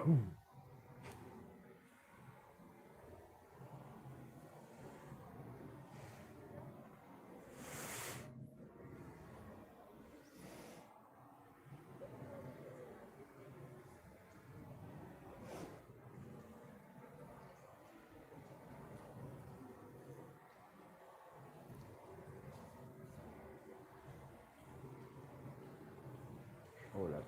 Hold up.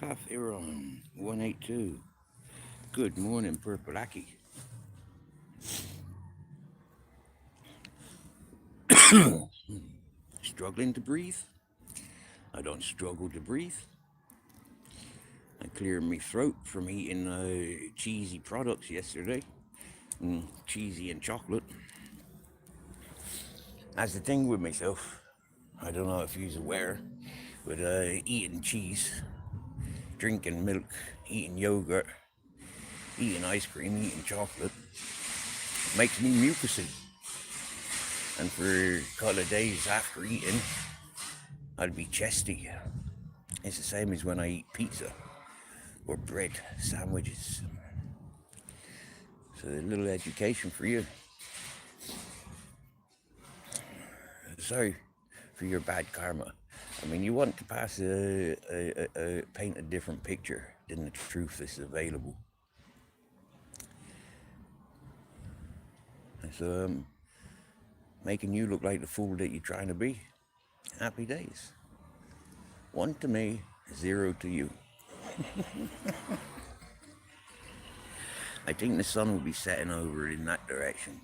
Pathiron 182. Good morning, Purple. Struggling to breathe? I don't struggle to breathe. I cleared my throat from eating cheesy products yesterday. Cheesy and chocolate. That's the thing with myself. I don't know if you're aware, but eating cheese, drinking milk, eating yogurt, eating ice cream, eating chocolate makes me mucousy. And for a couple of days after eating, I'd be chesty. It's the same as when I eat pizza or bread sandwiches. So a little education for you. Sorry for your bad karma. I mean, you want to paint a different picture than the truth is available. And so making you look like the fool that you're trying to be. Happy days. 1 to me, 0 to you. I think the sun will be setting over in that direction.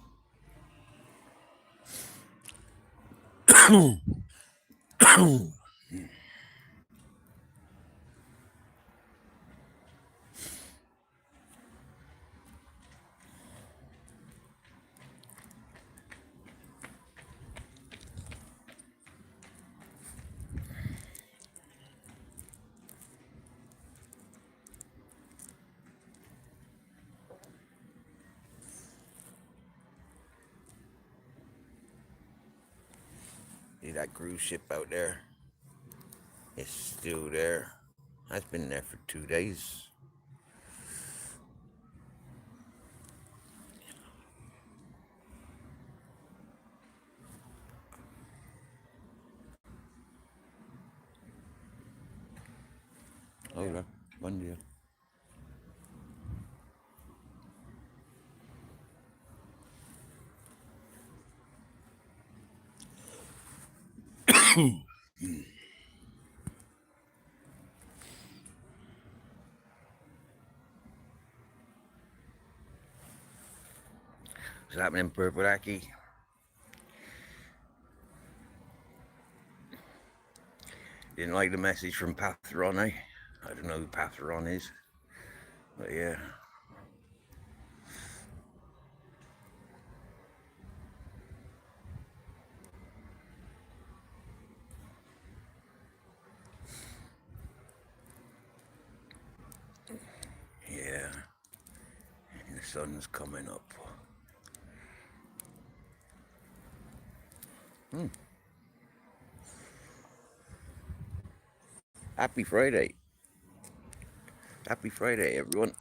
See that cruise ship out there? It's still there. I've been there for 2 days. Hola, buen día. What's happening, Purple? Didn't like the message from Patheron, eh? I don't know who Patheron is, but yeah. Yeah. sun's coming up. Happy Friday. Happy Friday, everyone.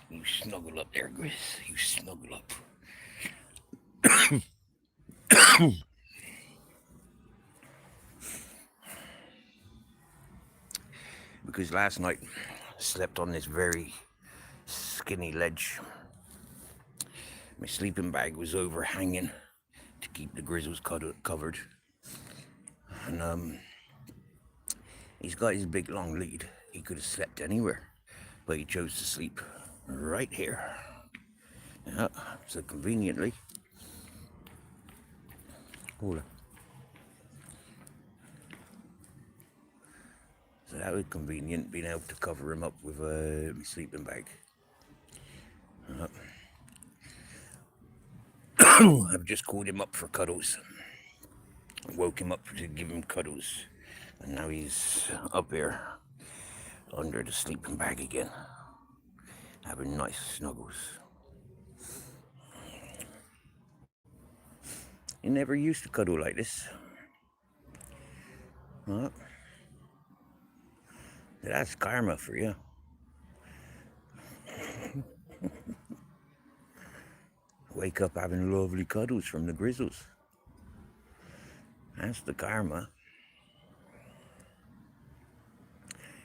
You snuggle up there, Gris. You snuggle up. Because last night I slept on this very skinny ledge. My sleeping bag was overhanging to keep the grizzles covered. And he's got his big long lead. He could have slept anywhere, but he chose to sleep right here. Yeah, so conveniently, hold on. So that was convenient, being able to cover him up with my sleeping bag. I've just called him up for cuddles. Woke him up to give him cuddles. And now he's up here under the sleeping bag again, having nice snuggles. He never used to cuddle like this. Huh? That's karma for you. Wake up having lovely cuddles from the grizzles. That's the karma.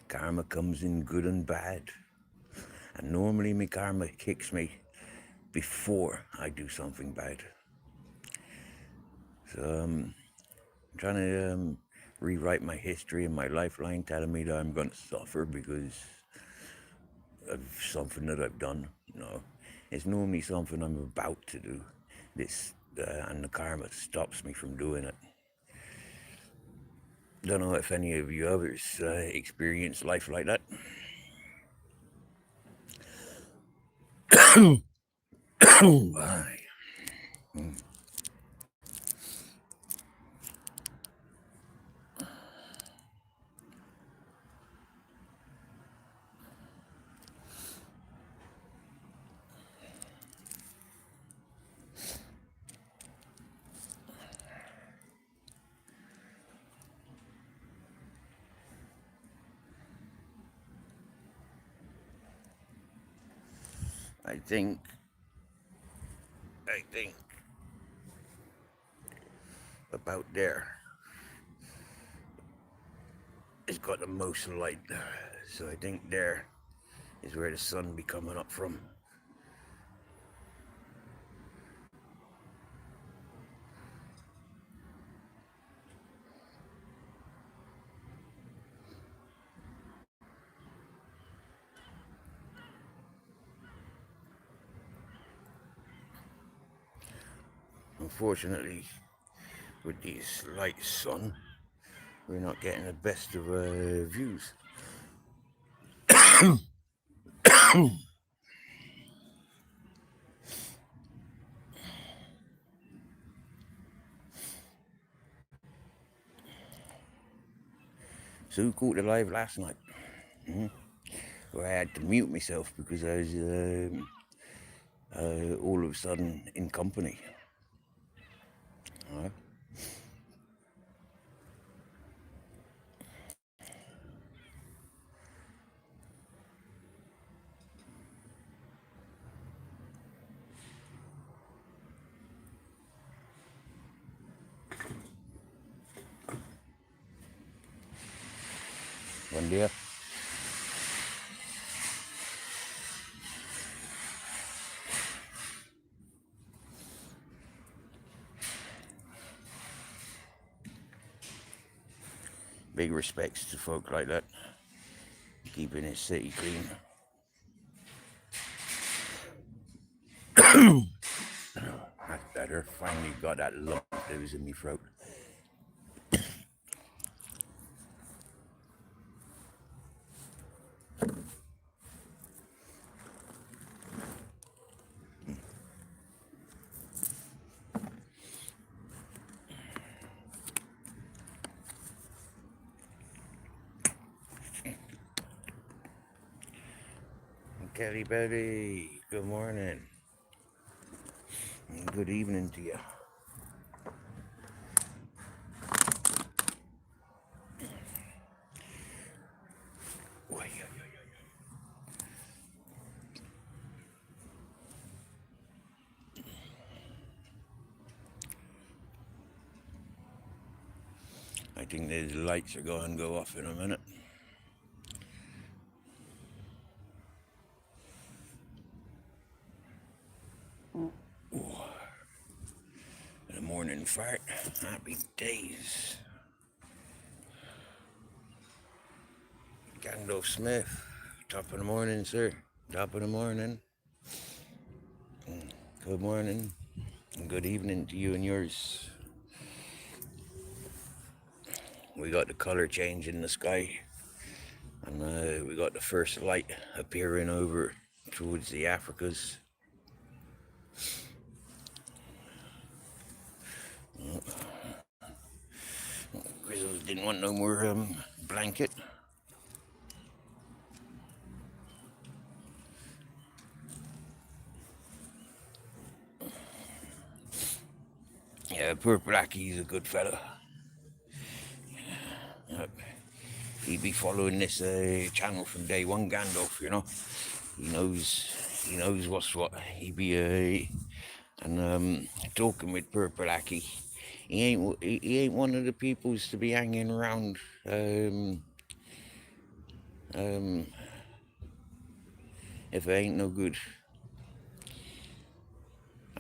Karma comes in good and bad. And normally my karma kicks me before I do something bad. So I'm trying to rewrite my history and my lifeline, telling me that I'm going to suffer because of something that I've done. No, it's normally something I'm about to do. And the karma stops me from doing it. Don't know if any of you others experience life like that. I think about there it's got the most light, so I think there is where the sun be coming up from. Unfortunately, with this light sun, we're not getting the best of views. So who caught the live last night? Where I had to mute myself because I was all of a sudden in company. Right. Buen día. Big respects to folk like that, keeping his city clean. That's better. Finally got that lump that was in my throat. Kelly baby, good morning. And good evening to you. I think the lights are going to go off in a minute. The morning fart. Happy days. Gandalf Smith. Top of the morning, sir. Top of the morning. Good morning. And good evening to you and yours. We got the color change in the sky. And we got the first light appearing over towards the Africas. Grizzles didn't want no more blanket. Yeah, poor Blackie's a good fella. He'd be following this channel from day one, Gandalf, you know. He knows what's what. He'd be and talking with Purple Aki. He ain't one of the peoples to be hanging around if it ain't no good.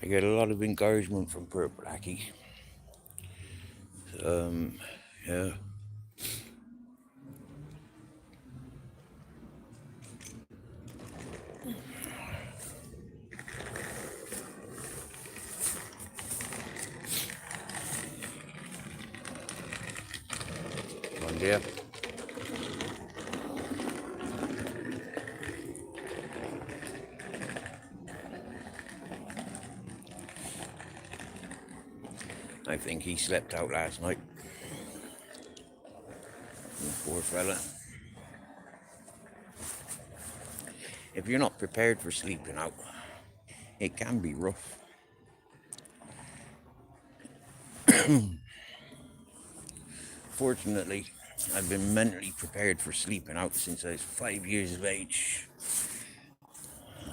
I get a lot of encouragement from Purple Aki. Yeah. One day. I think he slept out last night. Poor fella. If you're not prepared for sleeping out, it can be rough. Fortunately, I've been mentally prepared for sleeping out since I was 5 years of age.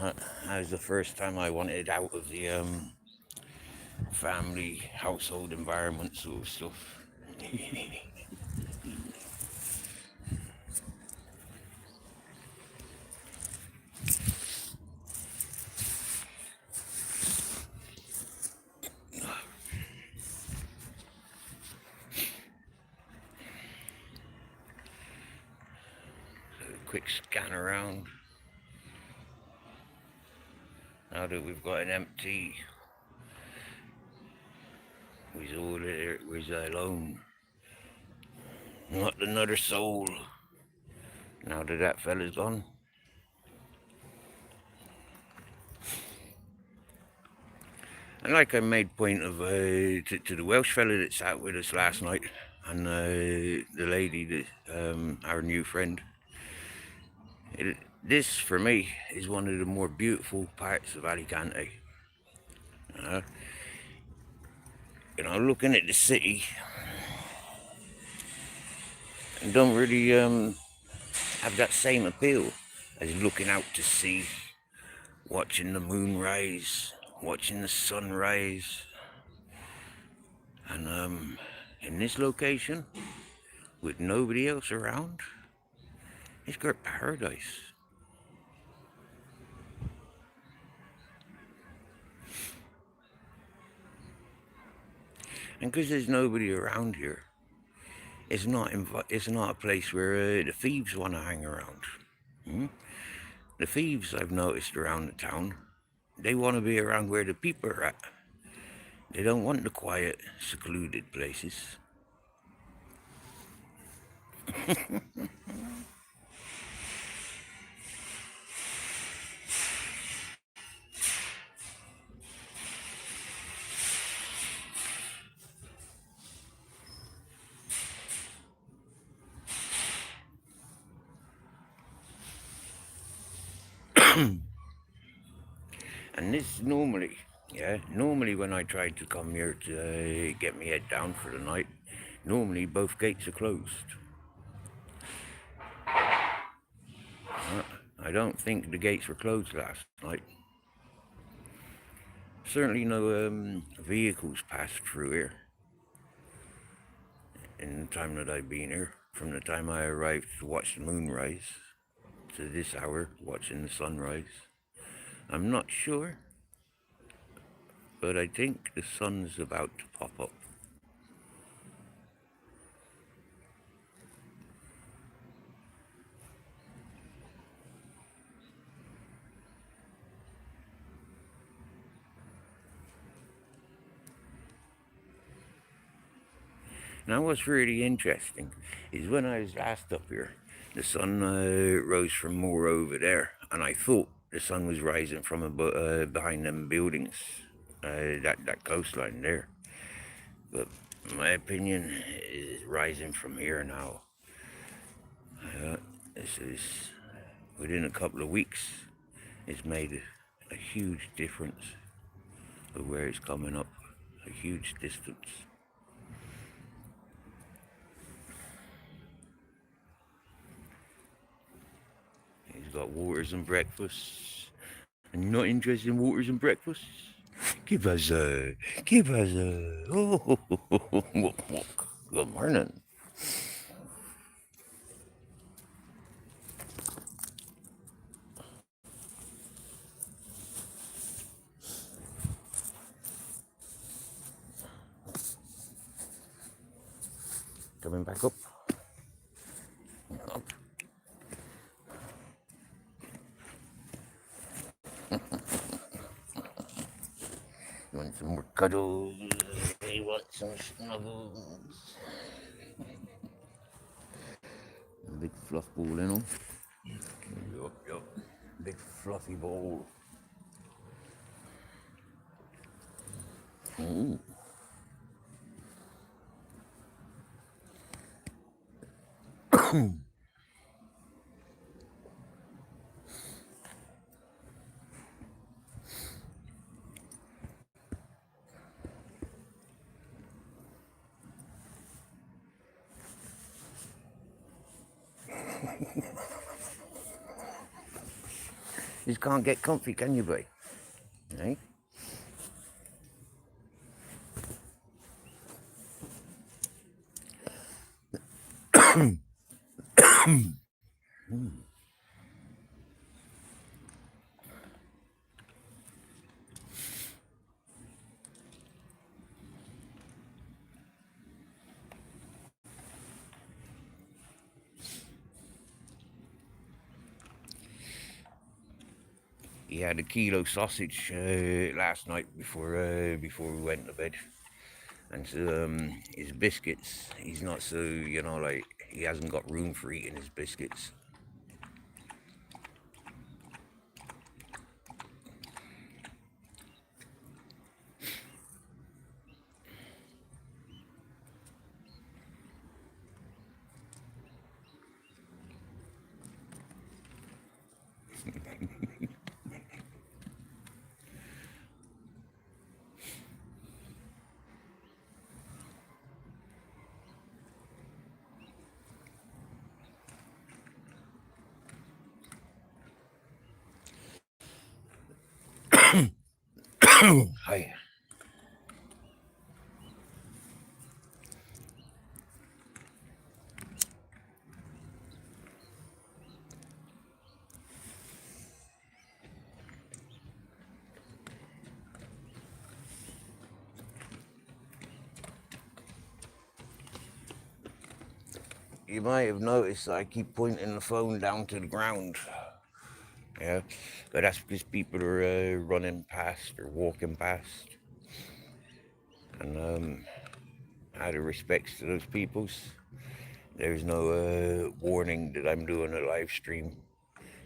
That was the first time I wanted out of the family, household environment sort of stuff. Quick scan around. Now that we've got an empty, we're all there, we're alone. Not another soul. Now that fella's gone. And like I made point of to the Welsh fella that sat with us last night, and the lady that our new friend. This for me is one of the more beautiful parts of Alicante. You know, looking at the city, and don't really have that same appeal as looking out to sea, watching the moon rise, watching the sun rise. And in this location, with nobody else around, it's got paradise. And because there's nobody around here, it's not a place where the thieves want to hang around. The thieves I've noticed around the town, they want to be around where the people are at. They don't want the quiet, secluded places. And this normally, yeah, normally when I try to come here to get my head down for the night, normally both gates are closed. I don't think the gates were closed last night. Certainly no vehicles passed through here in the time that I've been here. From the time I arrived to watch the moon rise to this hour watching the sunrise. I'm not sure, but I think the sun's about to pop up. Now what's really interesting is when I was last up here, the sun rose from more over there, and I thought the sun was rising from behind them buildings, that coastline there. But my opinion is rising from here now. This is, within a couple of weeks, it's made a huge difference of where it's coming up, a huge distance. He's got waters and breakfasts. And you're not interested in waters and breakfasts? Give us a, oh, good morning. Coming back up. Up. You want some more cuddles? You want some snuggles? A big fluff ball in them. Yup. Big fluffy ball. Ooh. You can't get comfy, can you, boy? Eh? He had a kilo sausage last night before we went to bed, and so his biscuits. He's not so like he hasn't got room for eating his biscuits. Hi. You might have noticed I keep pointing the phone down to the ground. Yeah, but that's because people are running past or walking past, and out of respect to those peoples, there's no warning that I'm doing a live stream.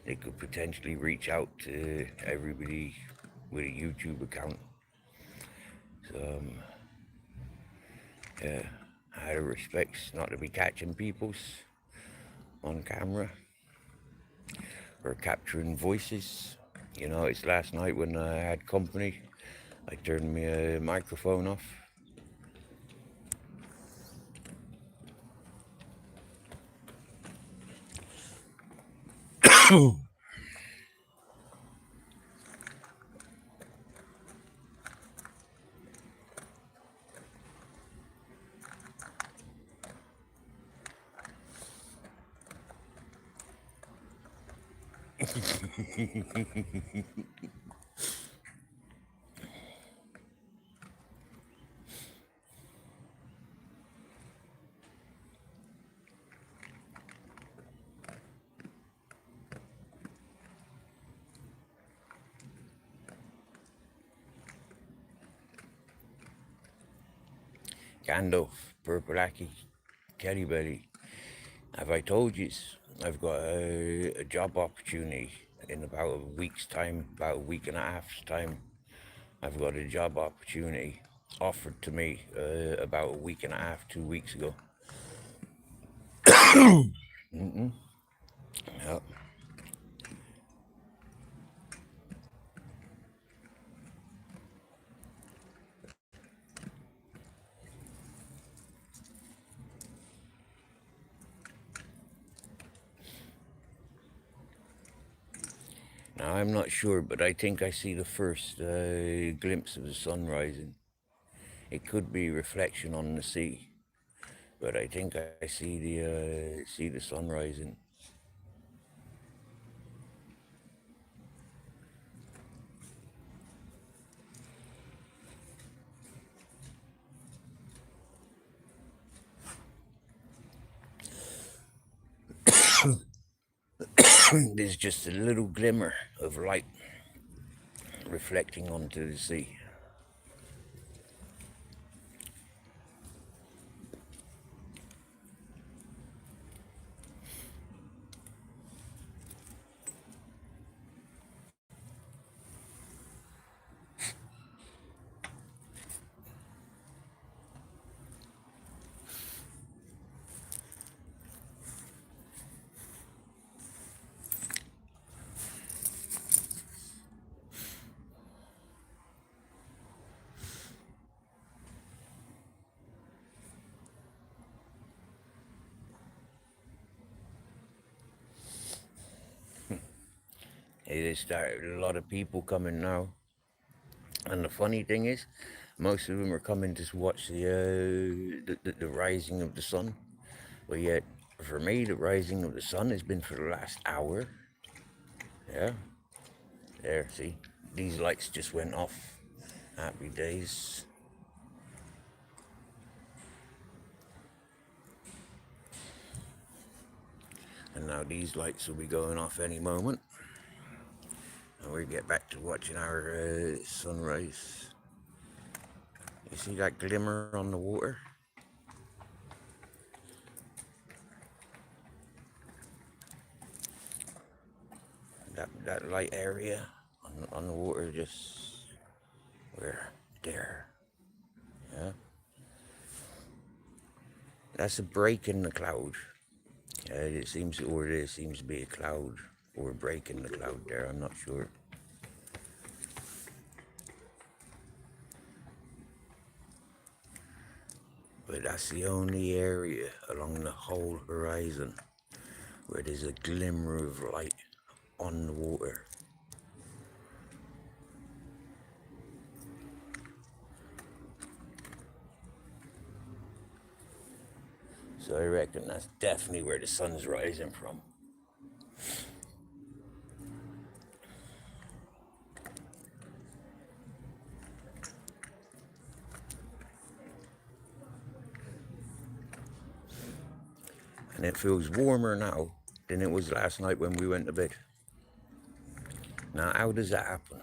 It could potentially reach out to everybody with a YouTube account. So, yeah, out of respect not to be catching peoples on camera. for capturing voices. You know, it's last night when I had company, I turned my microphone off. Gandalf, Purple Aki, Kelly Belly. Have I told you I've got a job opportunity in about a week's time, about a week and a half's time? I've got a job opportunity offered to me about a week and a half, 2 weeks ago. Yep. Now, I'm not sure, but I think I see the first glimpse of the sun rising. It could be reflection on the sea, but I think I see the sun rising. There's just a little glimmer of light reflecting onto the sea. There's started a lot of people coming now, and the funny thing is, most of them are coming to watch the rising of the sun. But yet, for me, the rising of the sun has been for the last hour. Yeah, there. See, these lights just went off. Happy days. And now these lights will be going off any moment. And we get back to watching our sunrise. You see that glimmer on the water? That light area on the water, just where there. Yeah. That's a break in the cloud. It seems, or there seems to be a cloud or a break in the cloud there. I'm not sure. But that's the only area along the whole horizon where there's a glimmer of light on the water. So I reckon that's definitely where the sun's rising from. And it feels warmer now than it was last night when we went to bed. Now, how does that happen?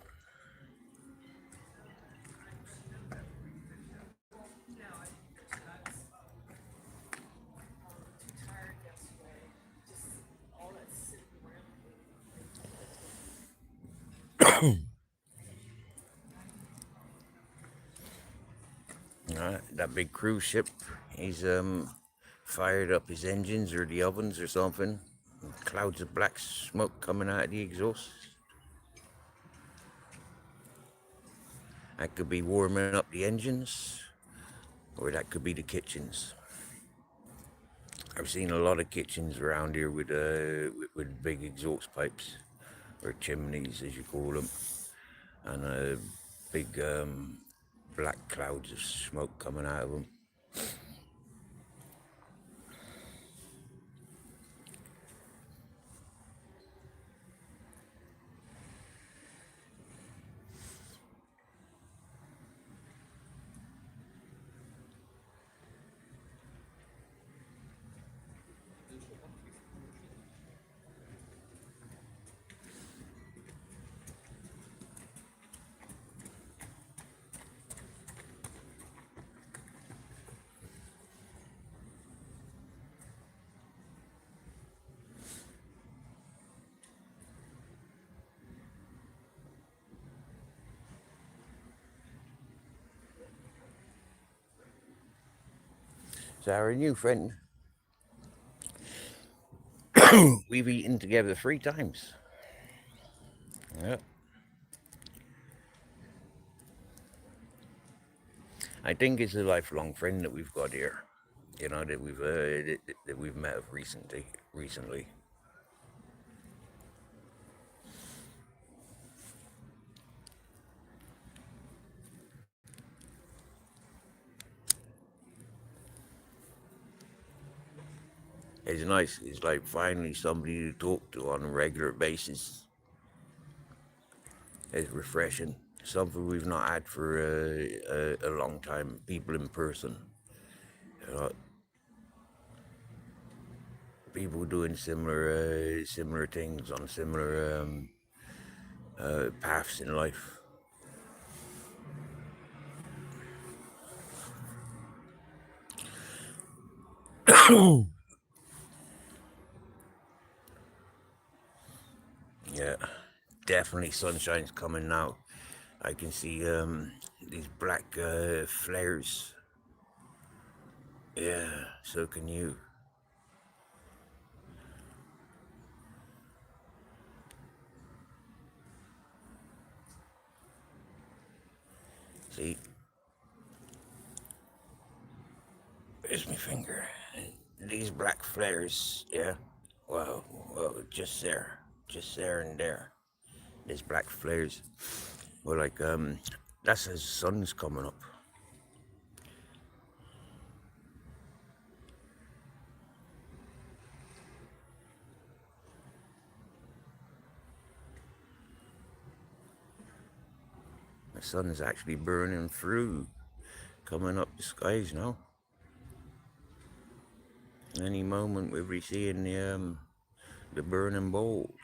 That big cruise ship, he's fired up his engines or the ovens or something. clouds of black smoke coming out of the exhaust. That could be warming up the engines, or that could be the kitchens. I've seen a lot of kitchens around here with big exhaust pipes, or chimneys as you call them, and big black clouds of smoke coming out of them. So our new friend, we've eaten together 3 times. Yeah. I think it's a lifelong friend that we've got here. You know, that we've met recently. It's nice. It's like finally somebody to talk to on a regular basis. It's refreshing. Something we've not had for a long time. People in person. You know, people doing similar things on similar paths in life. Yeah, definitely sunshine's coming now. I can see these black flares. Yeah, so can you. See, where's my finger? These black flares, yeah. Well, just there and there. These black flares. Well, like that's as the sun's coming up. The sun's actually burning through, coming up the skies now. Any moment we'll be seeing the burning bowl.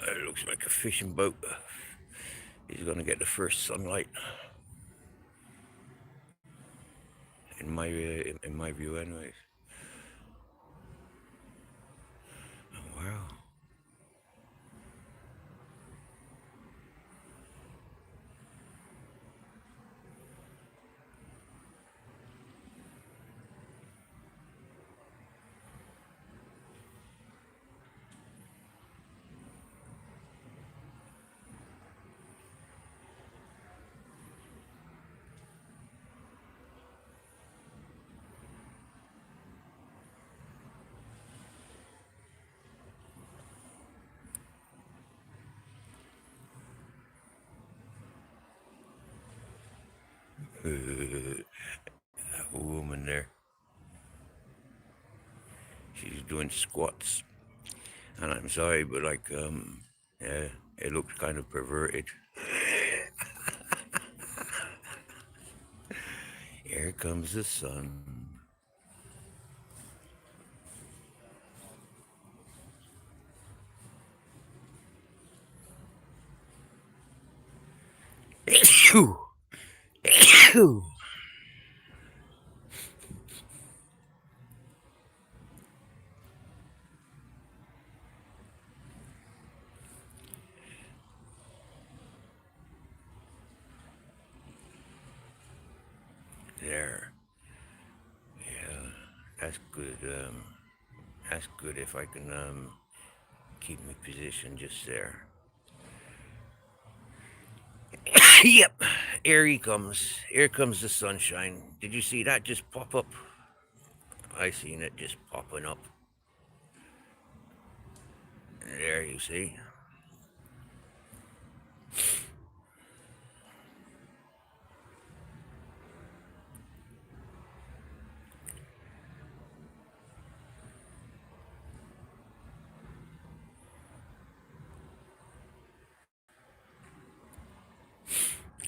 It looks like a fishing boat. He's gonna get the first sunlight. In my view, anyways. Oh, wow. A woman there. She's doing squats, and I'm sorry, but like yeah, it looks kind of perverted. Here comes the sun. There. Yeah, that's good. That's good if I can keep my position just there. Yep, here he comes. Here comes the sunshine. Did you see that just pop up? I seen it just popping up. There you see.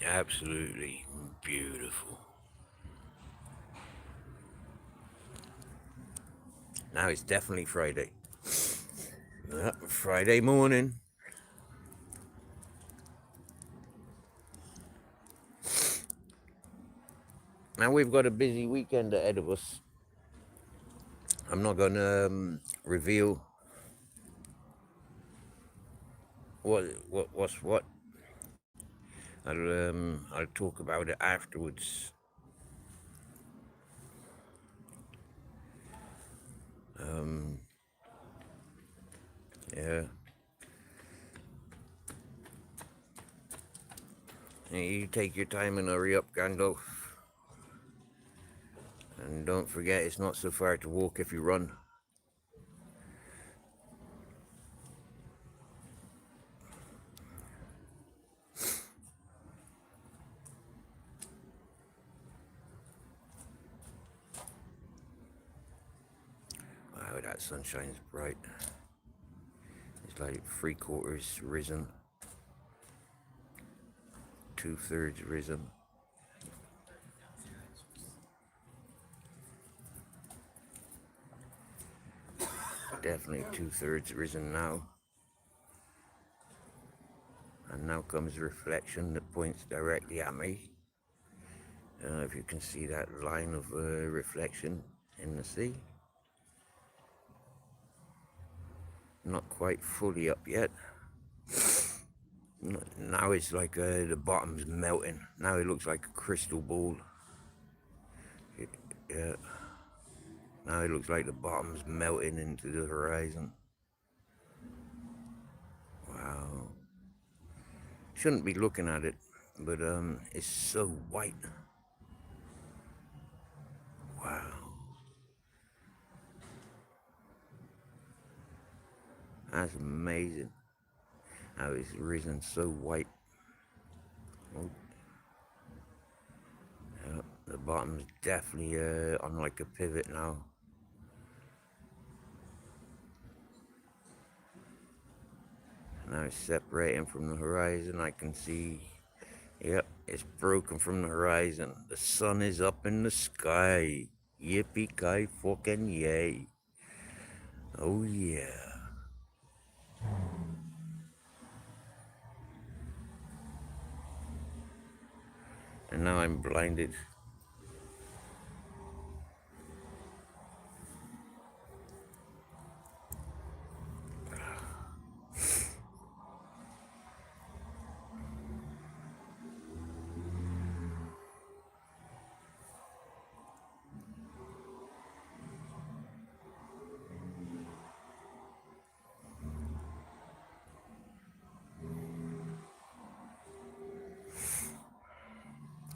Absolutely beautiful. Now it's definitely Friday. Friday morning. Now we've got a busy weekend ahead of us. I'm not gonna reveal what's what. I'll talk about it afterwards. Um, yeah. You take your time and hurry up, Gandalf. And don't forget, it's not so far to walk if you run. Wow, that sunshine's bright. It's like 3/4 risen, 2/3 risen. Definitely 2/3 risen now. And now comes reflection that points directly at me. I don't know if you can see that line of reflection in the sea. Not quite fully up yet. Now it's like the bottom's melting. Now it looks like a crystal ball. Yeah. Now it looks like the bottom's melting into the horizon. Wow. Shouldn't be looking at it, but it's so white. Wow. That's amazing. How it's risen so white. Oh, yeah, the bottom's definitely on like a pivot now. Now it's separating from the horizon. I can see, yep, it's broken from the horizon. The sun is up in the sky. Yippee ki fucking yay. Oh yeah. And now I'm blinded.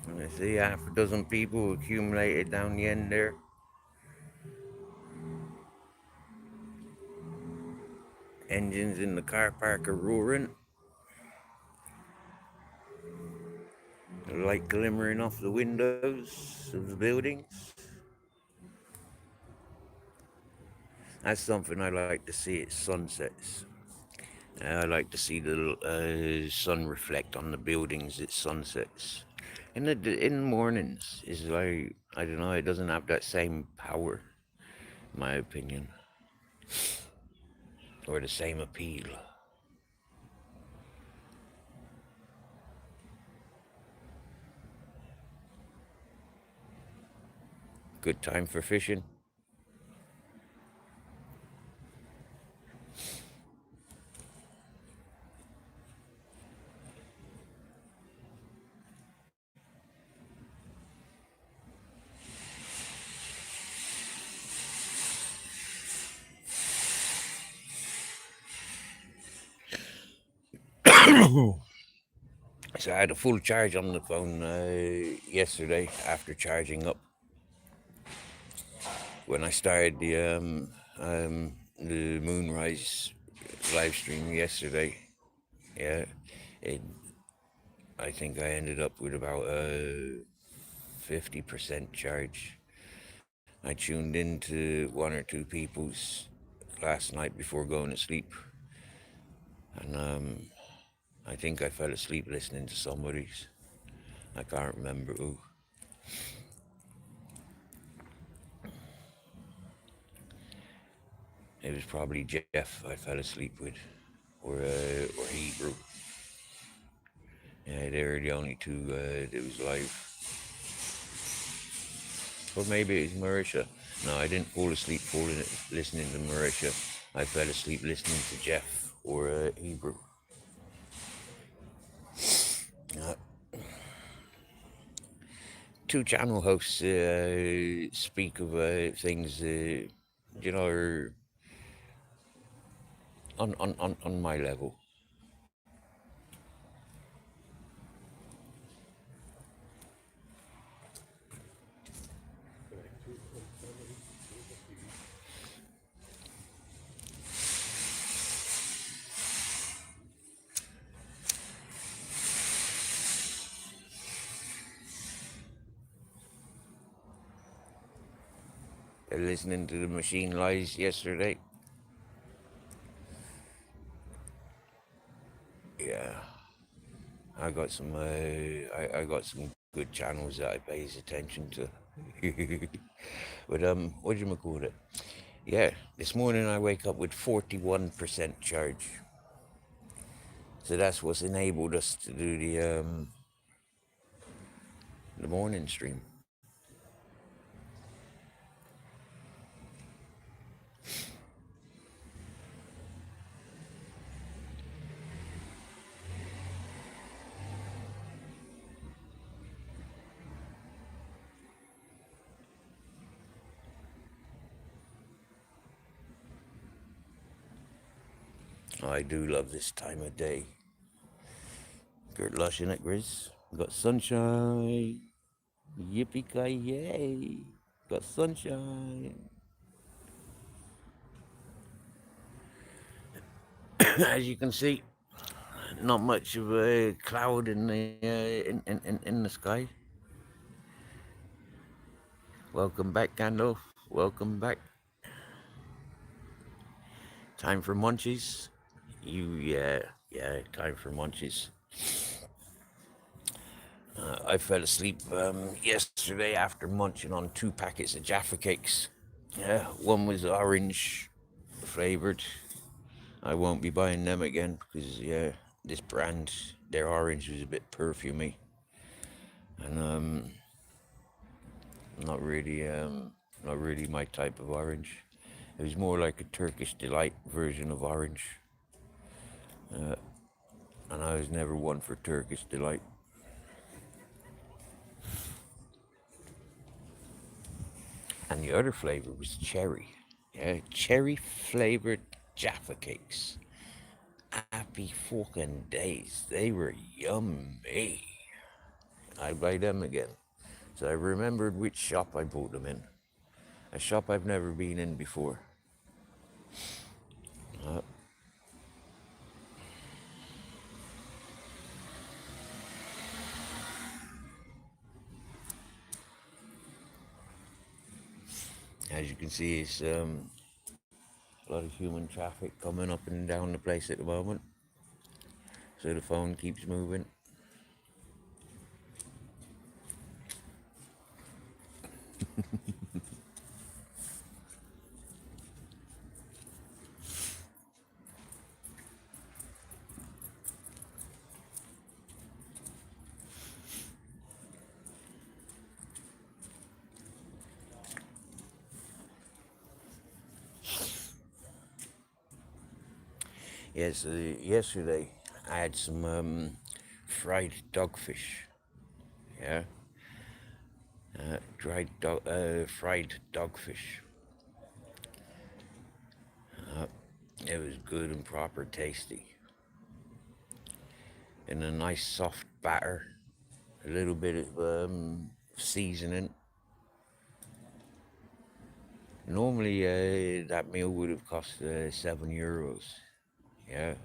And I see half a dozen people accumulated down the end there. Engines in the car park are roaring. The light glimmering off the windows of the buildings. That's something I like to see at sunsets. I like to see the sun reflect on the buildings at sunsets. In the mornings, it's like, I don't know, it doesn't have that same power, in my opinion, or the same appeal. Good time for fishing. So I had a full charge on the phone yesterday after charging up. When I started the moonrise live stream yesterday, yeah, it, I think I ended up with about a 50% charge. I tuned into one or two people's last night before going to sleep, and I think I fell asleep listening to somebody's. I can't remember who. It was probably Jeff I fell asleep with, or Hebrew. Yeah, they were the only two that was live. Or maybe it was Marisha. No, I didn't fall asleep listening to Marisha. I fell asleep listening to Jeff or Hebrew. Two channel hosts speak of things, are on my level. Listening to the Machine Lies yesterday. Yeah, I got some. I got some good channels that I pays attention to. But what do you call it? Yeah, this morning I wake up with 41% charge. So that's what's enabled us to do the morning stream. I do love this time of day. Good lush in it, Grizz. Got sunshine. Yippee-ki-yay. Got sunshine. As you can see, not much of a cloud in the sky. Welcome back, Gandalf. Welcome back. Time for munchies. Yeah, time for munchies. I fell asleep yesterday after munching on 2 packets of Jaffa cakes. Yeah, one was orange flavored. I won't be buying them again because this brand, their orange was a bit perfumey, and not really my type of orange. It was more like a Turkish delight version of orange, and I was never one for Turkish delight. And the other flavor was cherry. Yeah, cherry flavored Jaffa cakes. Happy fucking days. They were yummy. I'd buy them again. So I remembered which shop I bought them in. A shop I've never been in before. As you can see, it's a lot of human traffic coming up and down the place at the moment. So the phone keeps moving. Yes, yesterday I had some fried dogfish. Yeah, fried dogfish. It was good and proper tasty. In a nice soft batter, a little bit of seasoning. Normally, that meal would have cost €7. Yeah,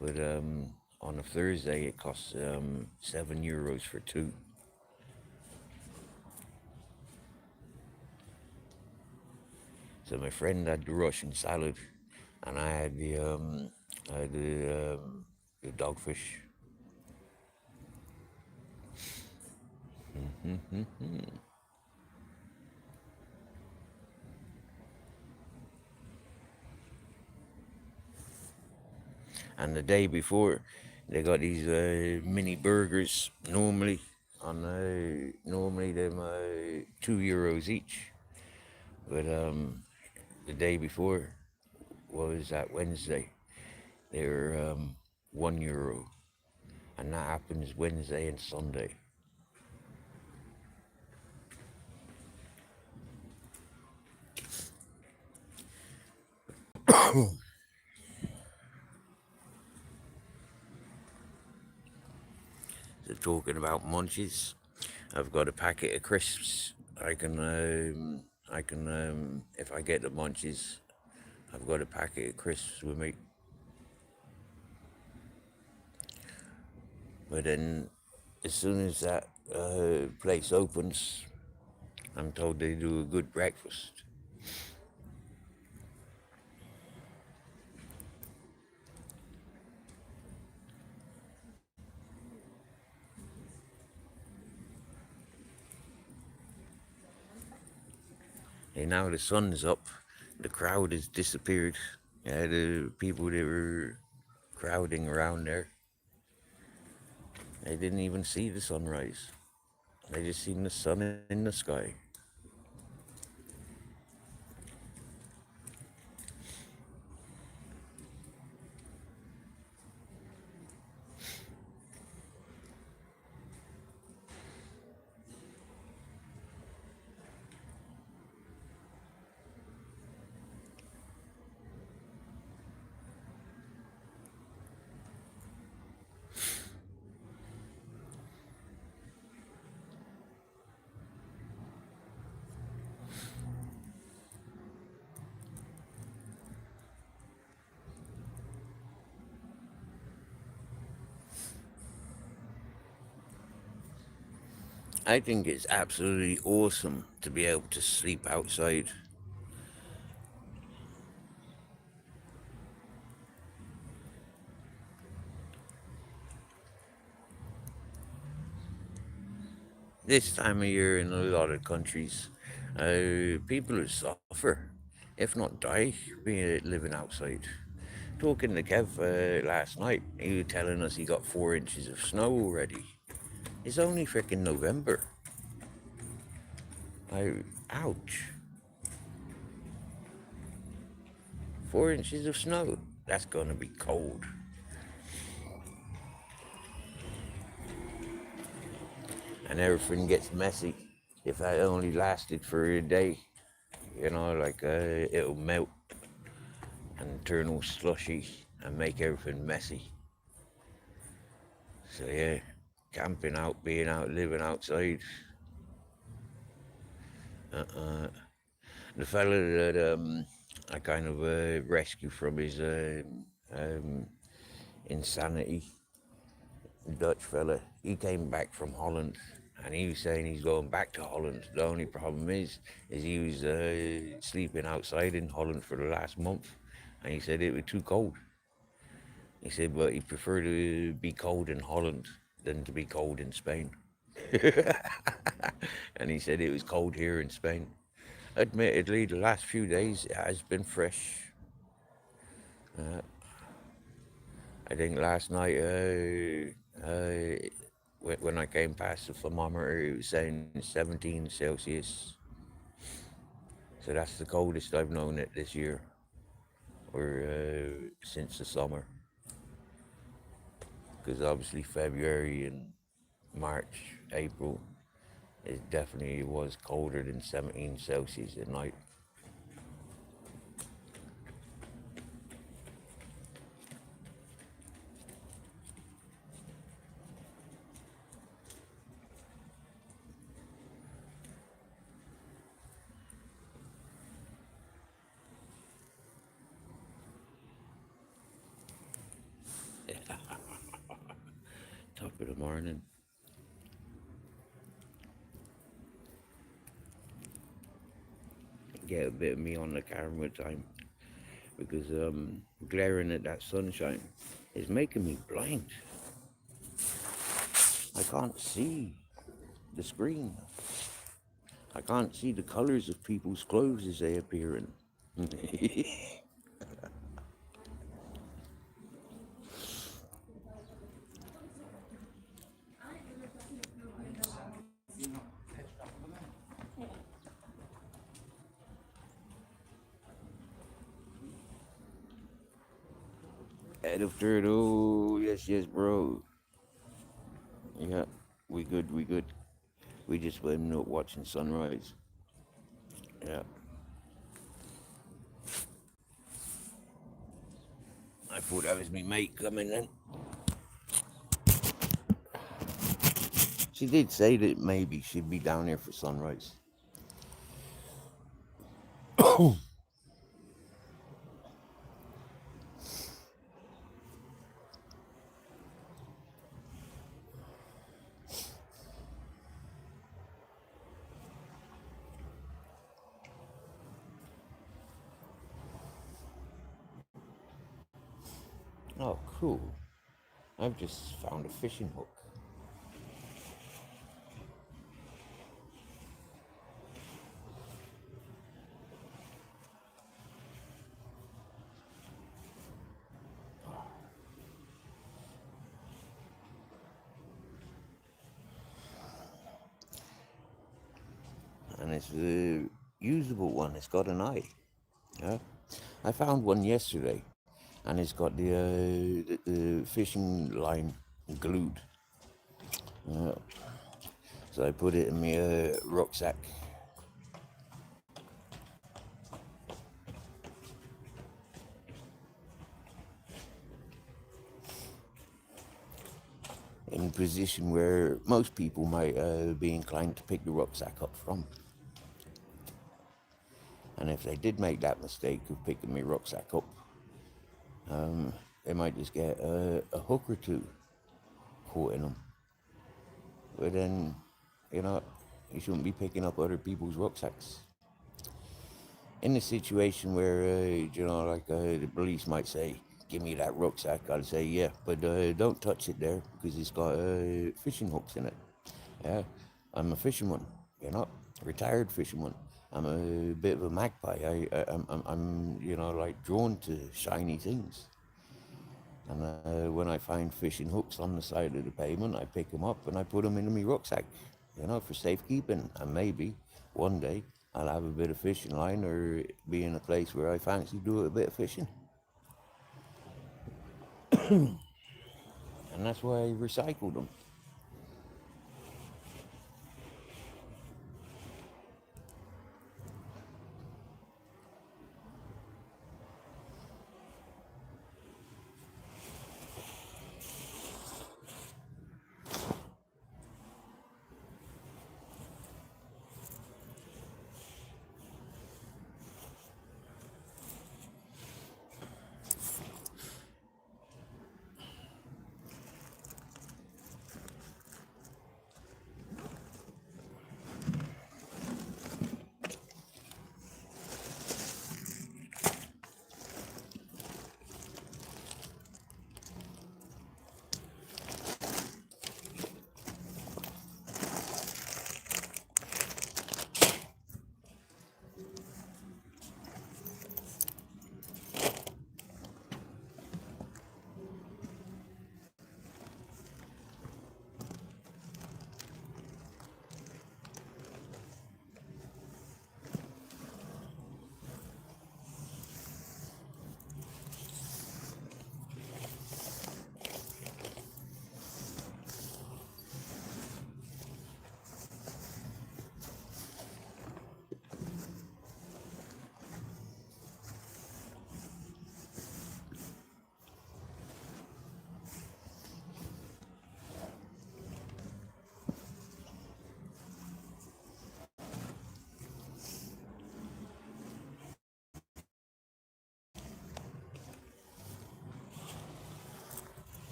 but on a Thursday it costs €7 for two. So my friend had the Russian salad, and I had the dogfish. And the day before, they got these mini burgers. Normally them €2 each, but the day before, what was that, Wednesday? They were €1, and that happens Wednesday and Sunday. So talking about munchies, I've got a packet of crisps. If I get the munchies, I've got a packet of crisps with me. But then, as soon as that place opens, I'm told they do a good breakfast. And now the sun's up, the crowd has disappeared. Yeah, the people that were crowding around there, they didn't even see the sunrise. They just seen the sun in the sky. I think it's absolutely awesome to be able to sleep outside. This time of year in a lot of countries, people suffer, if not die, being living outside. Talking to Kev last night, he was telling us he got 4 inches of snow already. It's only freaking November. Ouch. 4 inches of snow. That's gonna be cold. And everything gets messy. If that only lasted for a day, it'll melt and turn all slushy and make everything messy. So yeah, camping out, being out, living outside. The fella that I kind of rescued from his um, insanity, Dutch fella, he came back from Holland, and he was saying he's going back to Holland. The only problem is he was sleeping outside in Holland for the last month, and he said it was too cold. He said, but he preferred to be cold in Holland than to be cold in Spain. And he said it was cold here in Spain. Admittedly, the last few days it has been fresh. I think last night, when I came past the thermometer, it was saying 17 Celsius. So that's the coldest I've known it this year, or since the summer. because obviously February and March, April, it definitely was colder than 17 Celsius at night. Top of the morning. Get a bit of me on the camera time because glaring at that sunshine is making me blind. I can't see the screen. I can't see the colors of people's clothes as they appear in. Head of turtle, yes, yes, bro. Yeah, we good, we good. We just been watching sunrise. Yeah. I thought that was me mate coming in. She did say that maybe she'd be down here for sunrise. Oh, cool. I've just found a fishing hook. And it's a usable one. It's got an eye. Yeah. I found one yesterday, and it's got the fishing line glued. So I put it in my rucksack. In a position where most people might be inclined to pick the rucksack up from. And if they did make that mistake of picking my rucksack up, they might just get a hook or two caught in them. But then, you know, you shouldn't be picking up other people's rucksacks. In a situation where, like the police might say, give me that rucksack, I'll say, yeah, but don't touch it there because it's got fishing hooks in it. Yeah, I'm a fisherman, retired fisherman. I'm a bit of a magpie. I'm like drawn to shiny things. And when I find fishing hooks on the side of the pavement, I pick them up and I put them in my rucksack, for safekeeping. And maybe one day I'll have a bit of fishing line or be in a place where I fancy do a bit of fishing. And that's why I recycled them.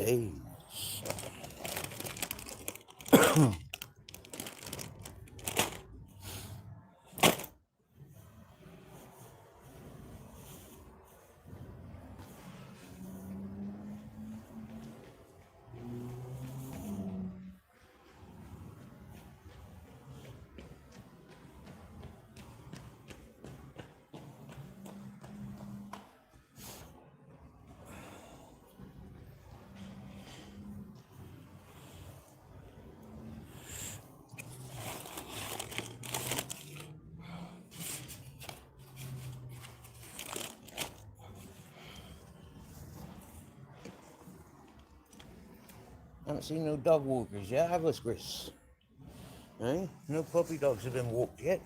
days. Haven't seen no dog walkers yet, have us, Chris? Eh? No puppy dogs have been walked yet.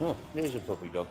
Oh, there's a puppy dog.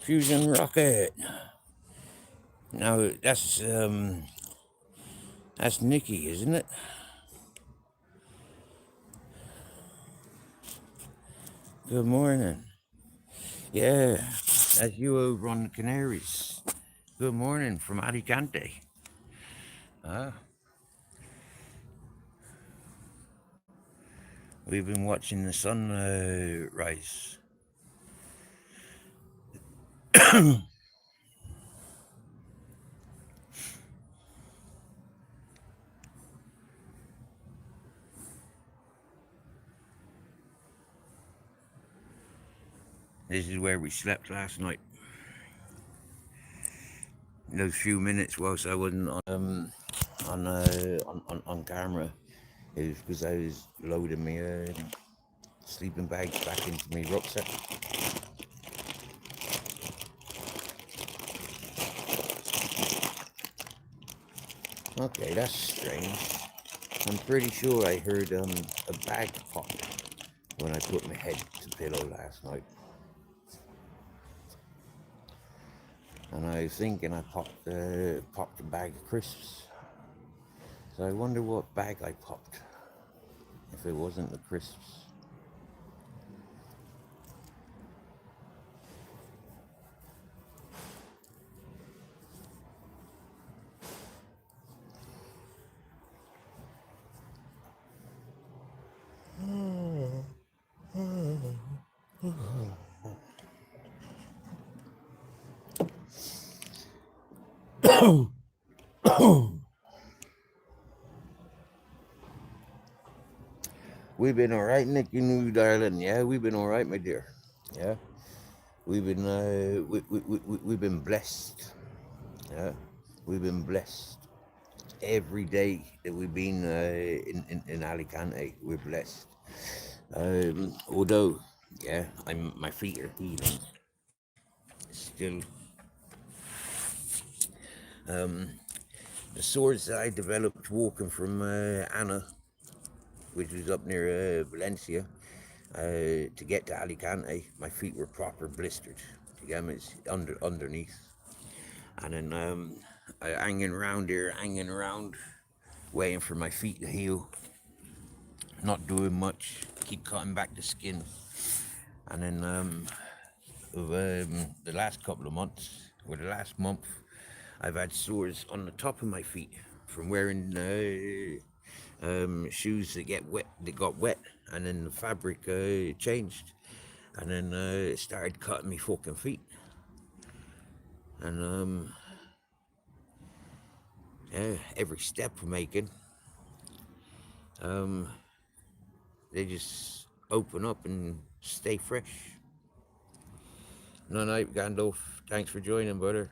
Fusion rocket. Now that's Nikki, isn't it? Good morning. Yeah, that's you over on the Canaries. Good morning from Alicante. We've been watching the sun rise. This is where we slept last night. Those few minutes whilst I wasn't on camera, it was because I was loading my sleeping bags back into my rucksack. Okay, that's strange. I'm pretty sure I heard a bag pop when I put my head to pillow last night. And I was thinking I popped a bag of crisps. So I wonder what bag I popped, if it wasn't the crisps. We've been all right, Nicky, new darling. Yeah, we've been all right, my dear. Yeah, we've been we've been blessed. Yeah, we've been blessed every day that we've been in Alicante. We're blessed. Although, yeah, my feet are healing still. The sores that I developed walking from Anna, which was up near Valencia, to get to Alicante, my feet were proper blistered. You get me? It's underneath. And then hanging around here, waiting for my feet to heal. Not doing much, keep cutting back the skin. And then the last couple of months, or the last month, I've had sores on the top of my feet from wearing shoes that got wet, and then the fabric changed. And then it started cutting me fucking feet. And yeah, every step we're making, they just open up and stay fresh. No night, Gandalf. Thanks for joining, brother.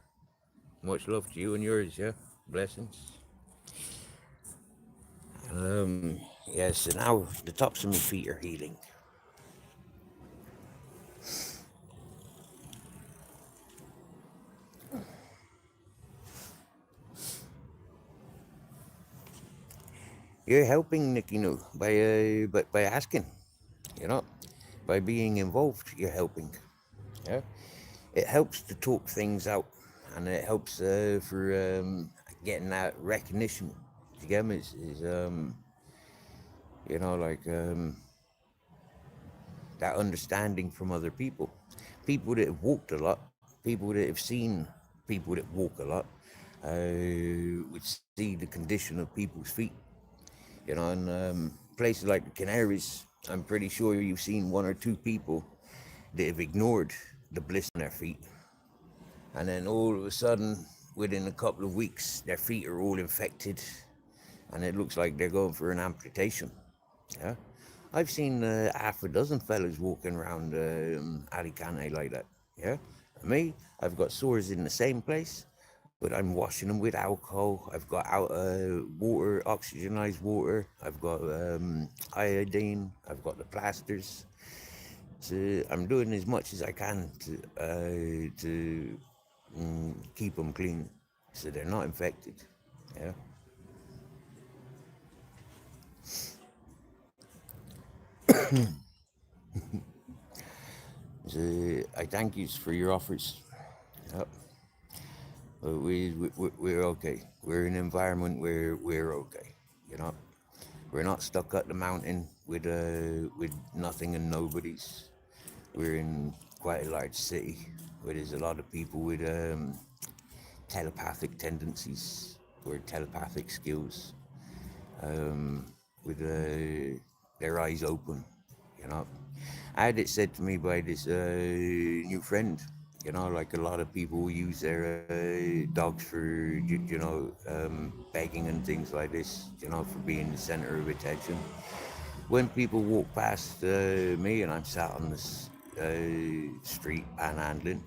Much love to you and yours, yeah? Blessings. Yeah, so now the tops of my feet are healing. You're helping, Nicky, no, by asking, you know, by being involved, you're helping. Yeah, it helps to talk things out, and it helps for getting that recognition. You get me? You know, like that understanding from other people that have walked a lot, people that have seen people that walk a lot, would see the condition of people's feet. You know, and places like the Canaries, I'm pretty sure you've seen one or two people that have ignored the blister on their feet, and then all of a sudden, within a couple of weeks, their feet are all infected, and it looks like they're going for an amputation. Yeah, I've seen half a dozen fellas walking around Alicante like that. Yeah, me, I've got sores in the same place, but I'm washing them with alcohol. I've got out water, oxygenized water. I've got iodine. I've got the plasters. So I'm doing as much as I can to keep them clean, so they're not infected. Yeah. So I thank you for your offers. Yep. But we're okay. We're in an environment where we're okay. You know, we're not stuck at the mountain with nothing and nobodies. We're in quite a large city where there's a lot of people with telepathic tendencies or telepathic skills, with their eyes open. You know, I had it said to me by this new friend. You know, like a lot of people use their dogs for begging and things like this. You know, for being the center of attention. When people walk past me and I'm sat on this street panhandling,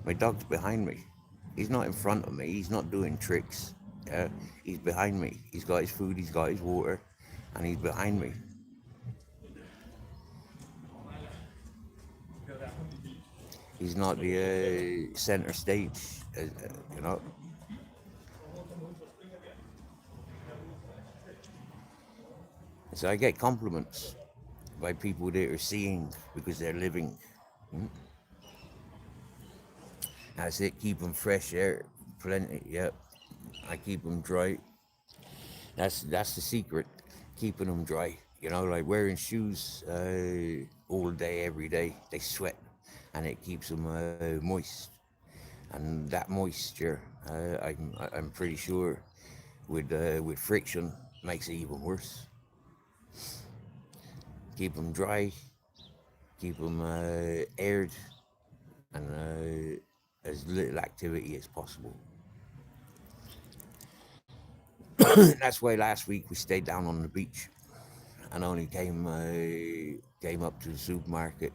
my dog's behind me. He's not in front of me. He's not doing tricks. Yeah, he's behind me. He's got his food. He's got his water, and he's behind me. He's not the center stage. You know. So I get compliments by people that are seeing because they're living. That's it. Keep them fresh air, plenty. Yep. I keep them dry. That's the secret, keeping them dry. You know, like wearing shoes all day, every day. They sweat, and it keeps them moist. And that moisture, I'm pretty sure, with friction, makes it even worse. Keep them dry, keep them aired, and as little activity as possible. That's why last week we stayed down on the beach and only came up to the supermarket.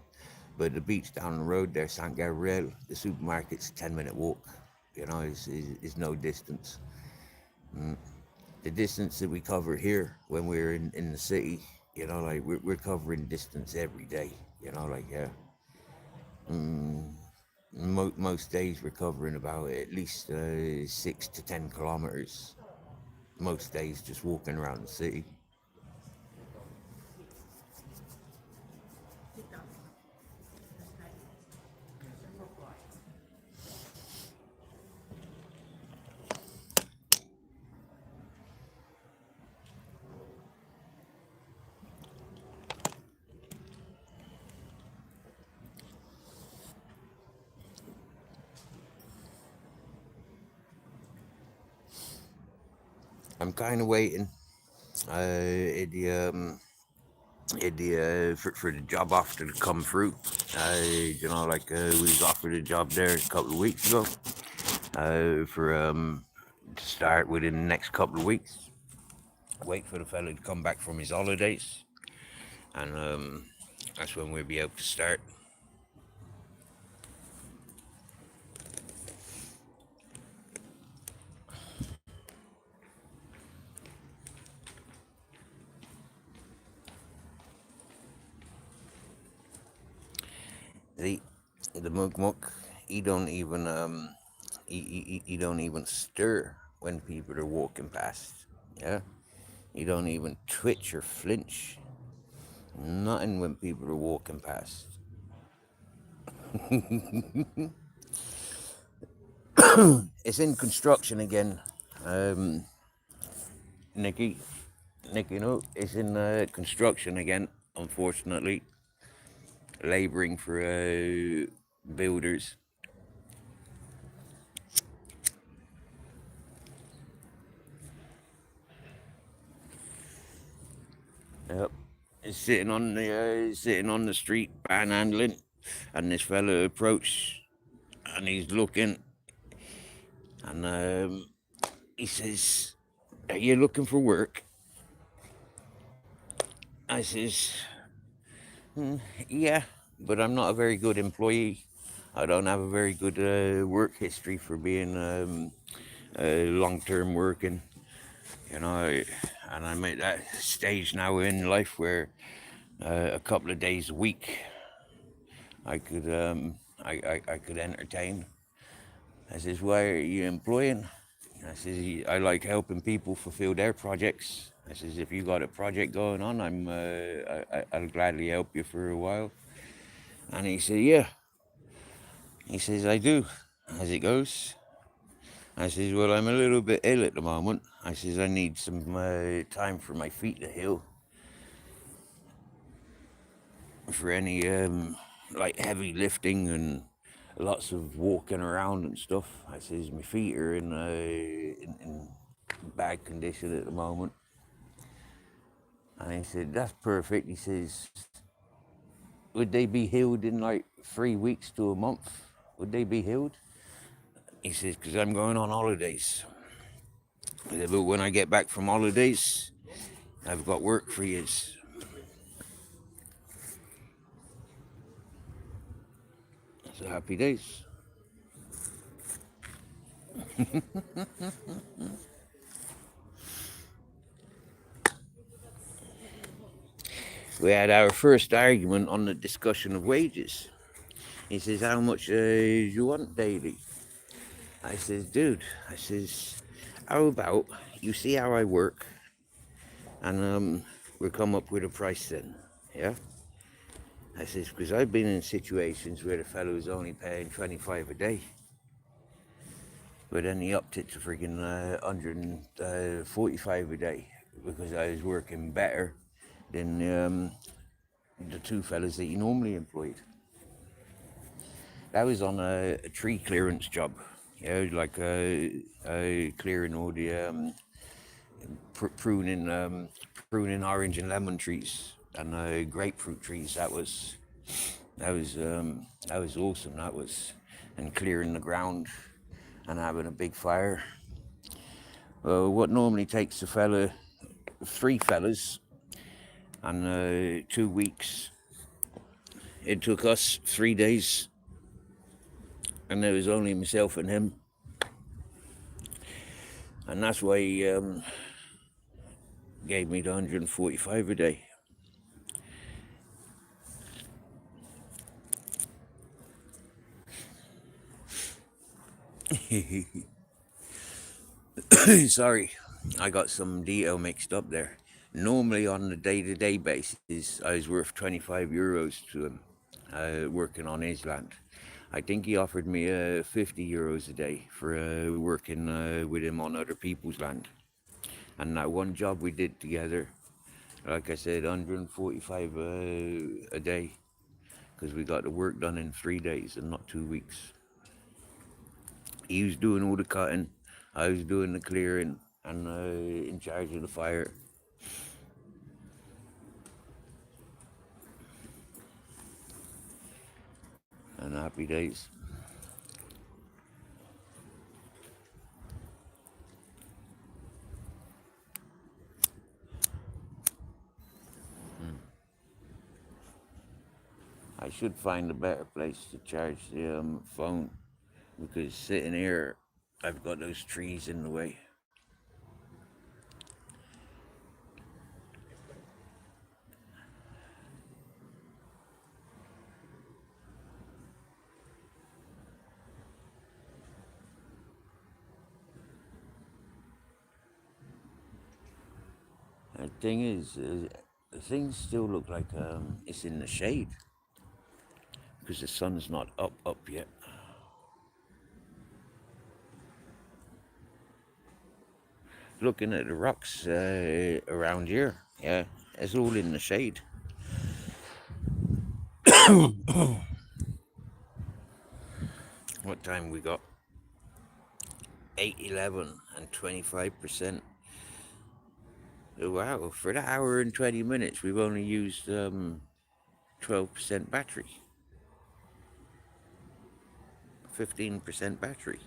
But the beach down the road there, San Gabriel, the supermarket's a 10-minute walk. You know, is no distance. The distance that we cover here when we're in the city, you know, like we're covering distance every day. You know, like yeah. Most days we're covering about at least 6 to 10 kilometers. Most days just walking around the city. I'm kind of waiting. The for the job offer to come through. We was offered a job there a couple of weeks ago. For To start within the next couple of weeks. Wait for the fella to come back from his holidays, and that's when we'll be able to start. The the mug mug, he don't even he don't even stir when people are walking past. Yeah, he don't even twitch or flinch. Nothing when people are walking past. It's in construction again, um, Nikki. Nick, it's in construction again, unfortunately. Labouring for builders. Yep. He's sitting on the street panhandling, and this fella approached, and he's looking, and he says, "Are you looking for work?" I says, "Yeah, but I'm not a very good employee. I don't have a very good work history for being long-term working, you know." And I'm at that stage now in life where a couple of days a week I could entertain. I says, "Why are you employing?" I says, "I like helping people fulfill their projects." I says, "If you got a project going on, I'll gladly help you for a while." And he said, "Yeah." He says, "I do, as it goes." I says, "Well, I'm a little bit ill at the moment." I says, "I need some time for my feet to heal for any like heavy lifting and lots of walking around and stuff." I says, "My feet are in bad condition at the moment." And he said, "That's perfect." He says, "Would they be healed in like 3 weeks to a month? Would they be healed?" He says, "Because I'm going on holidays. But when I get back from holidays, I've got work for you." So happy days. We had our first argument on the discussion of wages. He says, "How much you want daily?" I says, "Dude," I says, "how about you see how I work, and we'll come up with a price then, yeah?" I says, "Because I've been in situations where the fellow was only paying 25 a day, but then he upped it to freaking 145 a day because I was working better than the two fellas that he normally employed." That was on a tree clearance job, like clearing all the pruning orange and lemon trees and grapefruit trees. That was awesome. That was, and clearing the ground and having a big fire. What normally takes a fella, three fellas, and 2 weeks, it took us 3 days, and there was only myself and him, and that's why he gave me the 145 a day. Sorry, I got some detail mixed up there. Normally, on a day-to-day basis, I was worth 25 euros to him, working on his land. I think he offered me 50 euros a day for working with him on other people's land. And that one job we did together, like I said, 145 a day, because we got the work done in 3 days and not 2 weeks. He was doing all the cutting, I was doing the clearing, and in charge of the fire. and happy days. I should find a better place to charge the phone, because sitting here, I've got those trees in the way. The thing is, the things still look like it's in the shade, because the sun's not up yet. Looking at the rocks around here, yeah, it's all in the shade. What time we got? 8:11 and 25%. Oh, wow, for the hour and 20 minutes, we've only used 12% battery, 15% battery.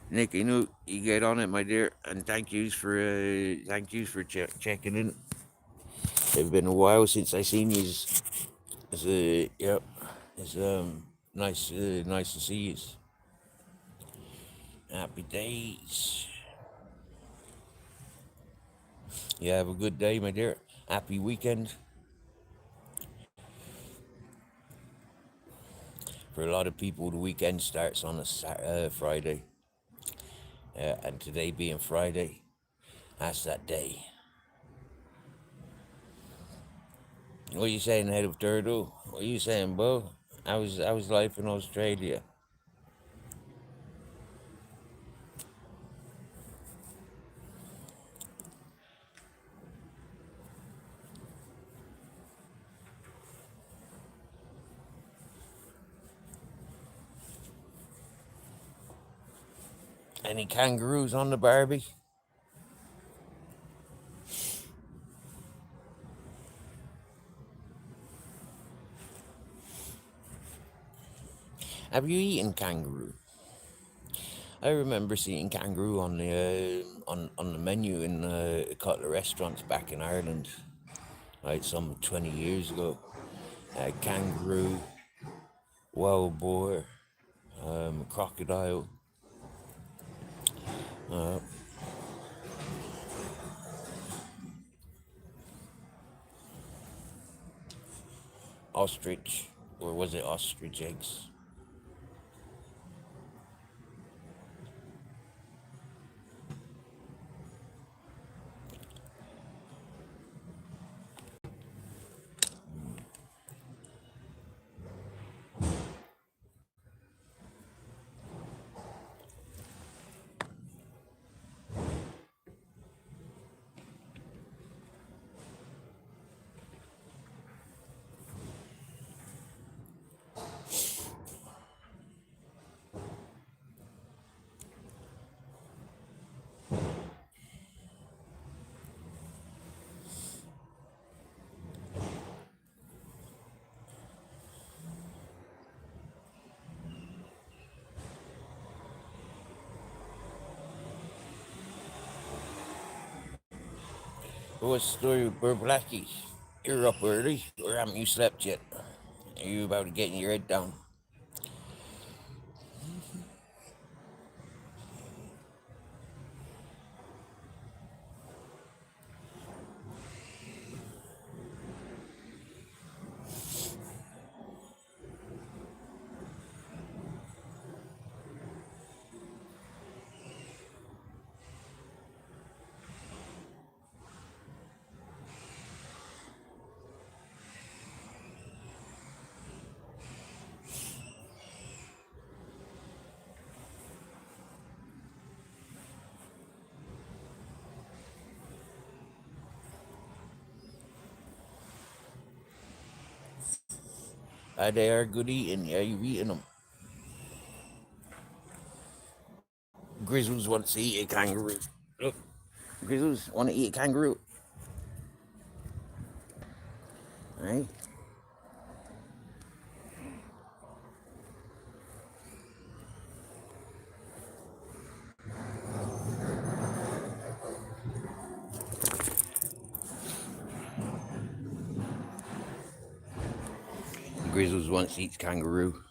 Nick, you get on it, my dear, and thank yous for checking in. It's been a while since I seen yous. Yep, it's nice to see yous. Happy days. You have a good day, my dear. Happy weekend. For a lot of people, the weekend starts on a Friday. And today being Friday, that's that day. What are you saying, Head of Turtle? What are you saying, Bo? I was life in Australia. Any kangaroos on the Barbie? Have you eaten kangaroo? I remember seeing kangaroo on the on the menu in a couple of restaurants back in Ireland, like some 20 years ago. Kangaroo, wild boar, crocodile. Uh, Ostrich, or was it ostrich eggs? What's the story with Burr Blackie? You're up early, or haven't you slept yet? Are you about to get your head down? They are good eating. Yeah, you eating them. Grizzles wants to eat a kangaroo. Look, Grizzles want to eat a kangaroo. eh? Grizzles once eats kangaroo.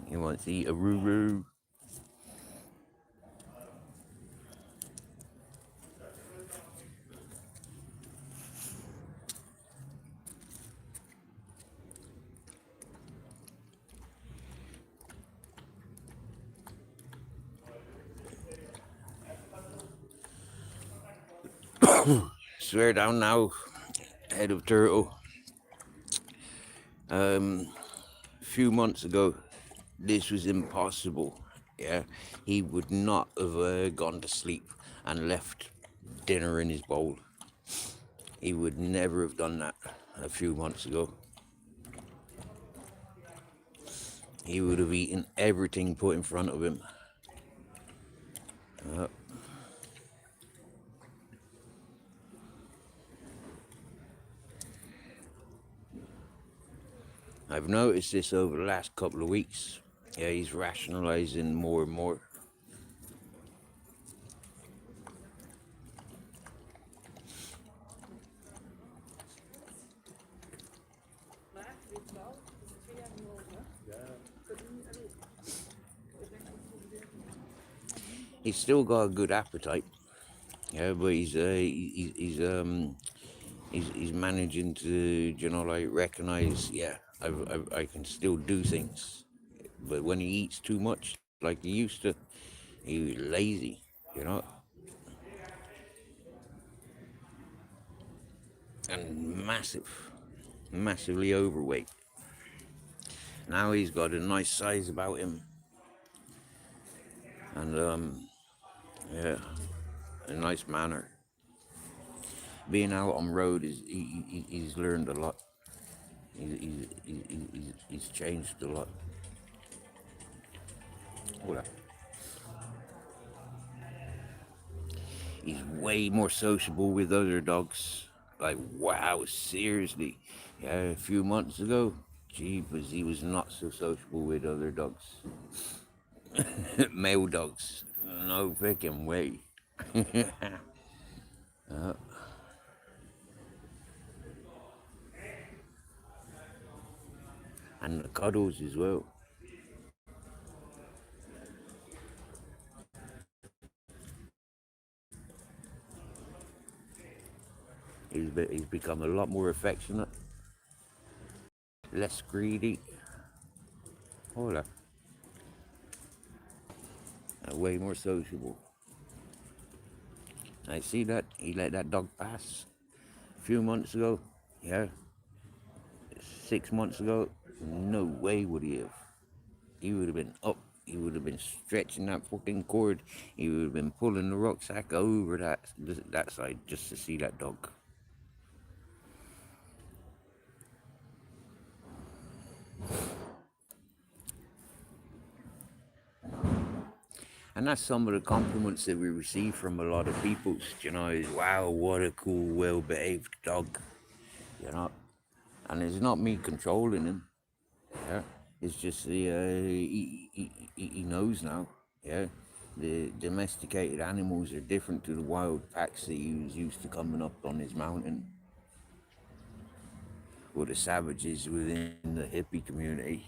He wants to eat a roo-roo. Swear down now, head of turtle. A few months ago, this was impossible. Yeah, he would not have gone to sleep and left dinner in his bowl. He would never have done that a few months ago. He would have eaten everything put in front of him. I've noticed this over the last couple of weeks. Yeah, he's rationalizing more and more. He's still got a good appetite. Yeah, but he's managing to, like recognize. Yeah, I can still do things, but when he eats too much, like he used to, he was lazy. You know, and massively overweight. Now he's got a nice size about him, and yeah, a nice manner. Being out on road he's learned a lot. He's changed a lot. Hola. He's way more sociable with other dogs. Like, wow, seriously. Yeah, a few months ago, jeepers, he was not so sociable with other dogs. Male dogs. No freaking way. And the cuddles as well. He's become a lot more affectionate, less greedy. Hola. Way more sociable. I see that. He let that dog pass a few months ago. Yeah. 6 months ago, no way would he have. He would have been up. He would have been stretching that fucking cord. He would have been pulling the rucksack over that side just to see that dog. And that's some of the compliments that we receive from a lot of people. Is wow, what a cool, well-behaved dog. You know, and it's not me controlling him. Yeah, it's just he knows now. Yeah, the domesticated animals are different to the wild packs that he was used to coming up on his mountain, or the savages within the hippie community.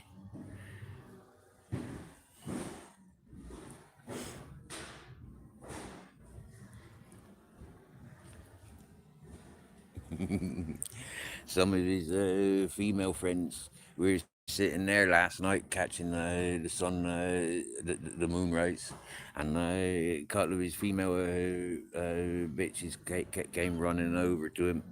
Some of his female friends were sitting there last night catching the sun, the moonrise, and a couple of his female bitches came running over to him.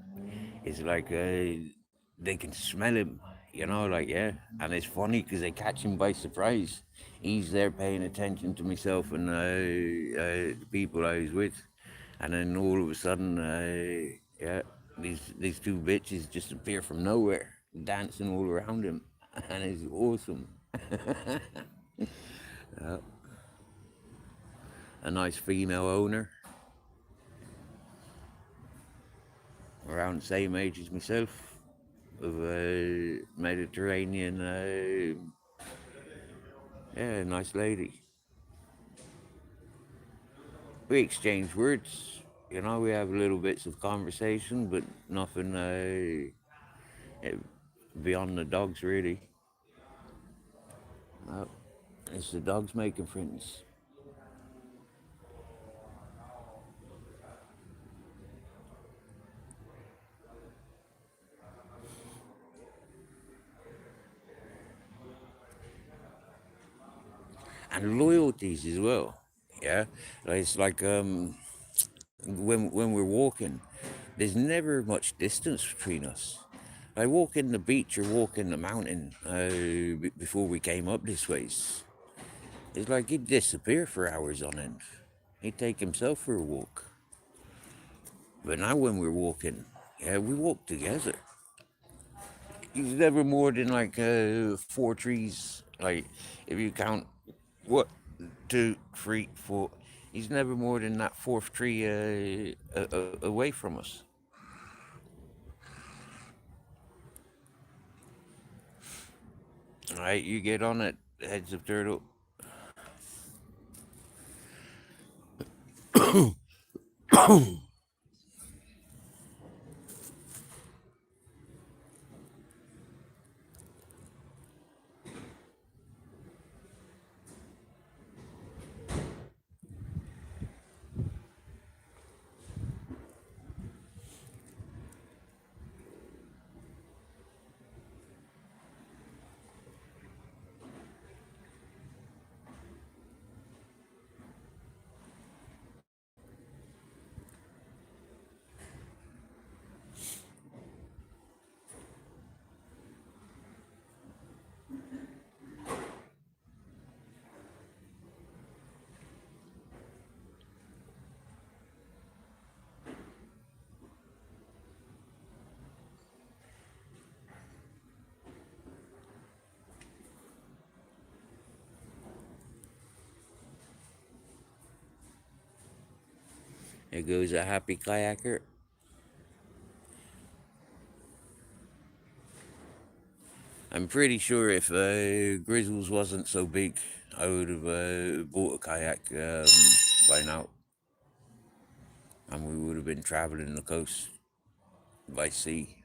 It's like they can smell him, like, yeah. And it's funny because they catch him by surprise. He's there paying attention to myself and the people I was with, and then all of a sudden, yeah, these two bitches just appear from nowhere, dancing all around him, and it's awesome. A nice female owner. around the same age as myself, of a Mediterranean, yeah, nice lady. We exchange words, we have little bits of conversation, but nothing eh, beyond the dogs, really. Uh, it's the dogs making friends. And loyalties as well. Yeah, it's like when we're walking, there's never much distance between us. I walk in the beach or walk in the mountain before we came up this ways. It's like he'd disappear for hours on end. He'd take himself for a walk. But now when we're walking, yeah, we walk together. He's never more than like 4 trees. Like if you count what, 2, 3, 4. He's never more than that fourth tree away from us. All right, you get on it, heads of turtle. There goes a happy kayaker. I'm pretty sure if Grizzles wasn't so big, I would have bought a kayak by now, and we would have been traveling the coast by sea.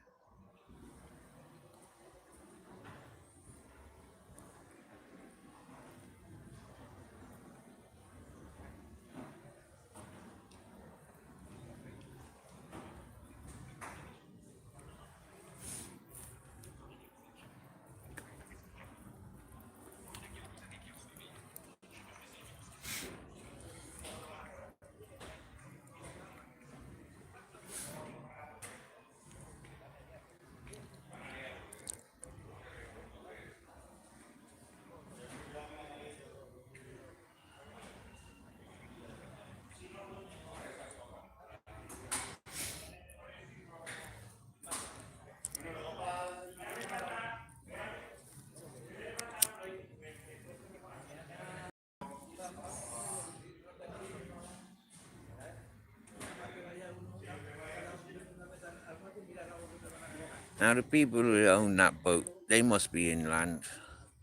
Now the people who own that boat, they must be inland.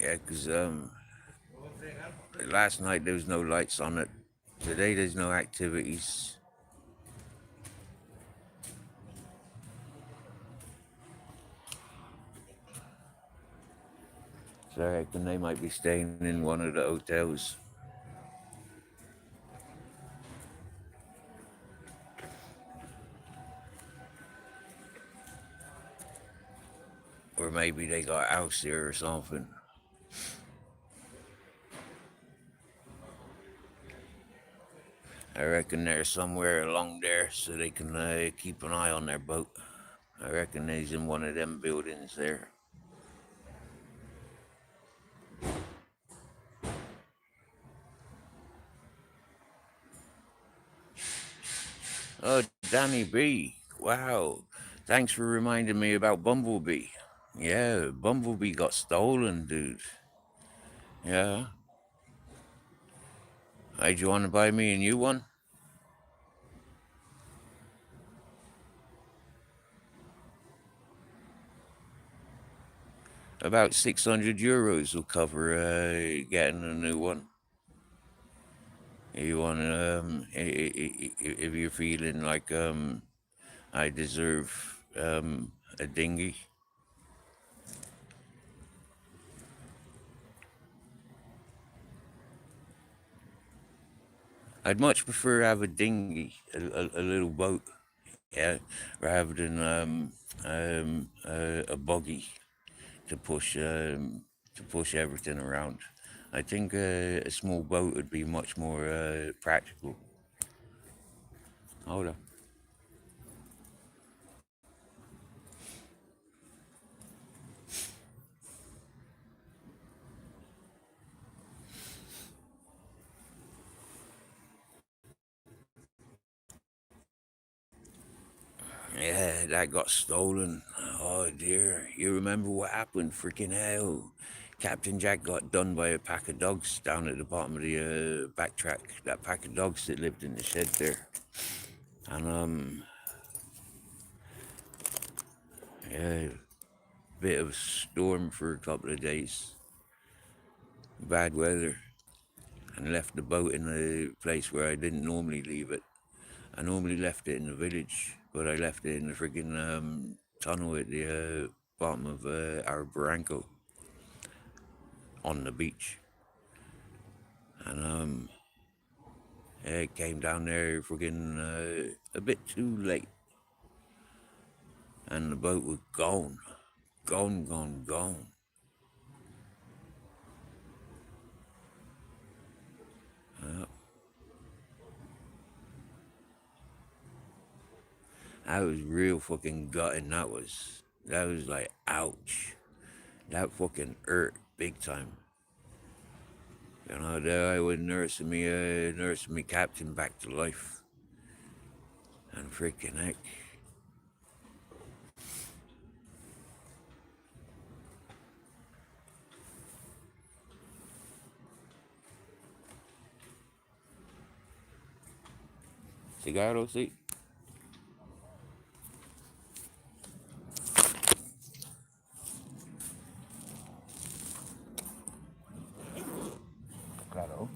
Yeah, because last night there was no lights on it. Today there's no activities. So I reckon they might be staying in one of the hotels. Or maybe they got a house here or something. I reckon they're somewhere along there so they can keep an eye on their boat. I reckon he's in one of them buildings there. Oh, Danny B. Wow. Thanks for reminding me about Bumblebee. Yeah, Bumblebee got stolen, dude. Yeah. Hey, do you want to buy me a new one? About €600 will cover getting a new one. You want if you're feeling like I deserve a dinghy. I'd much prefer to have a dinghy, a little boat, yeah, rather than a buggy to push everything around. I think a small boat would be much more practical. Hold on. Yeah, that got stolen. Oh dear. You remember what happened? Freaking hell. Captain Jack got done by a pack of dogs down at the bottom of the backtrack. That pack of dogs that lived in the shed there. And yeah, bit of a storm for a couple of days. Bad weather. And left the boat in the place where I didn't normally leave it. I normally left it in the village, but I left it in the friggin' tunnel at the bottom of our barranco on the beach. And yeah, it came down there friggin' a bit too late. And the boat was gone. Gone, gone, gone. Uh, I was real fucking gutting. That was like, ouch. That fucking hurt big time. You know, there I was nursing me captain back to life. And freaking heck. Cigarro, sí. Claro.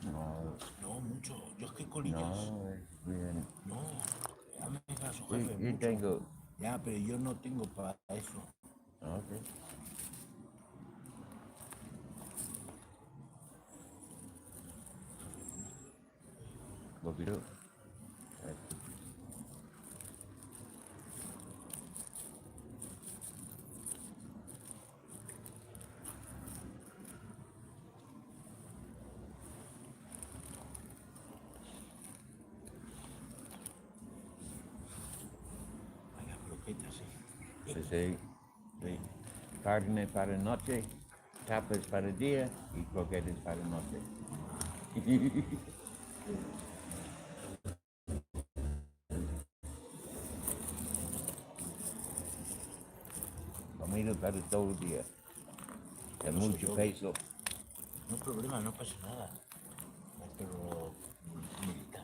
No, No, mucho. Yo es que colillas. no, es bien. No, hazme caso, Yo, jefe, yo mucho. tengo. Ya, pero yo no tengo para eso. Ok. Lo quiero. Vaya croquetas, sí. Sí. Carne para noche, tapas para día y croquetas para noche. Comida para todo el día. Es No soy mucho yo. peso. No hay problema, no pasa nada. Pero militar.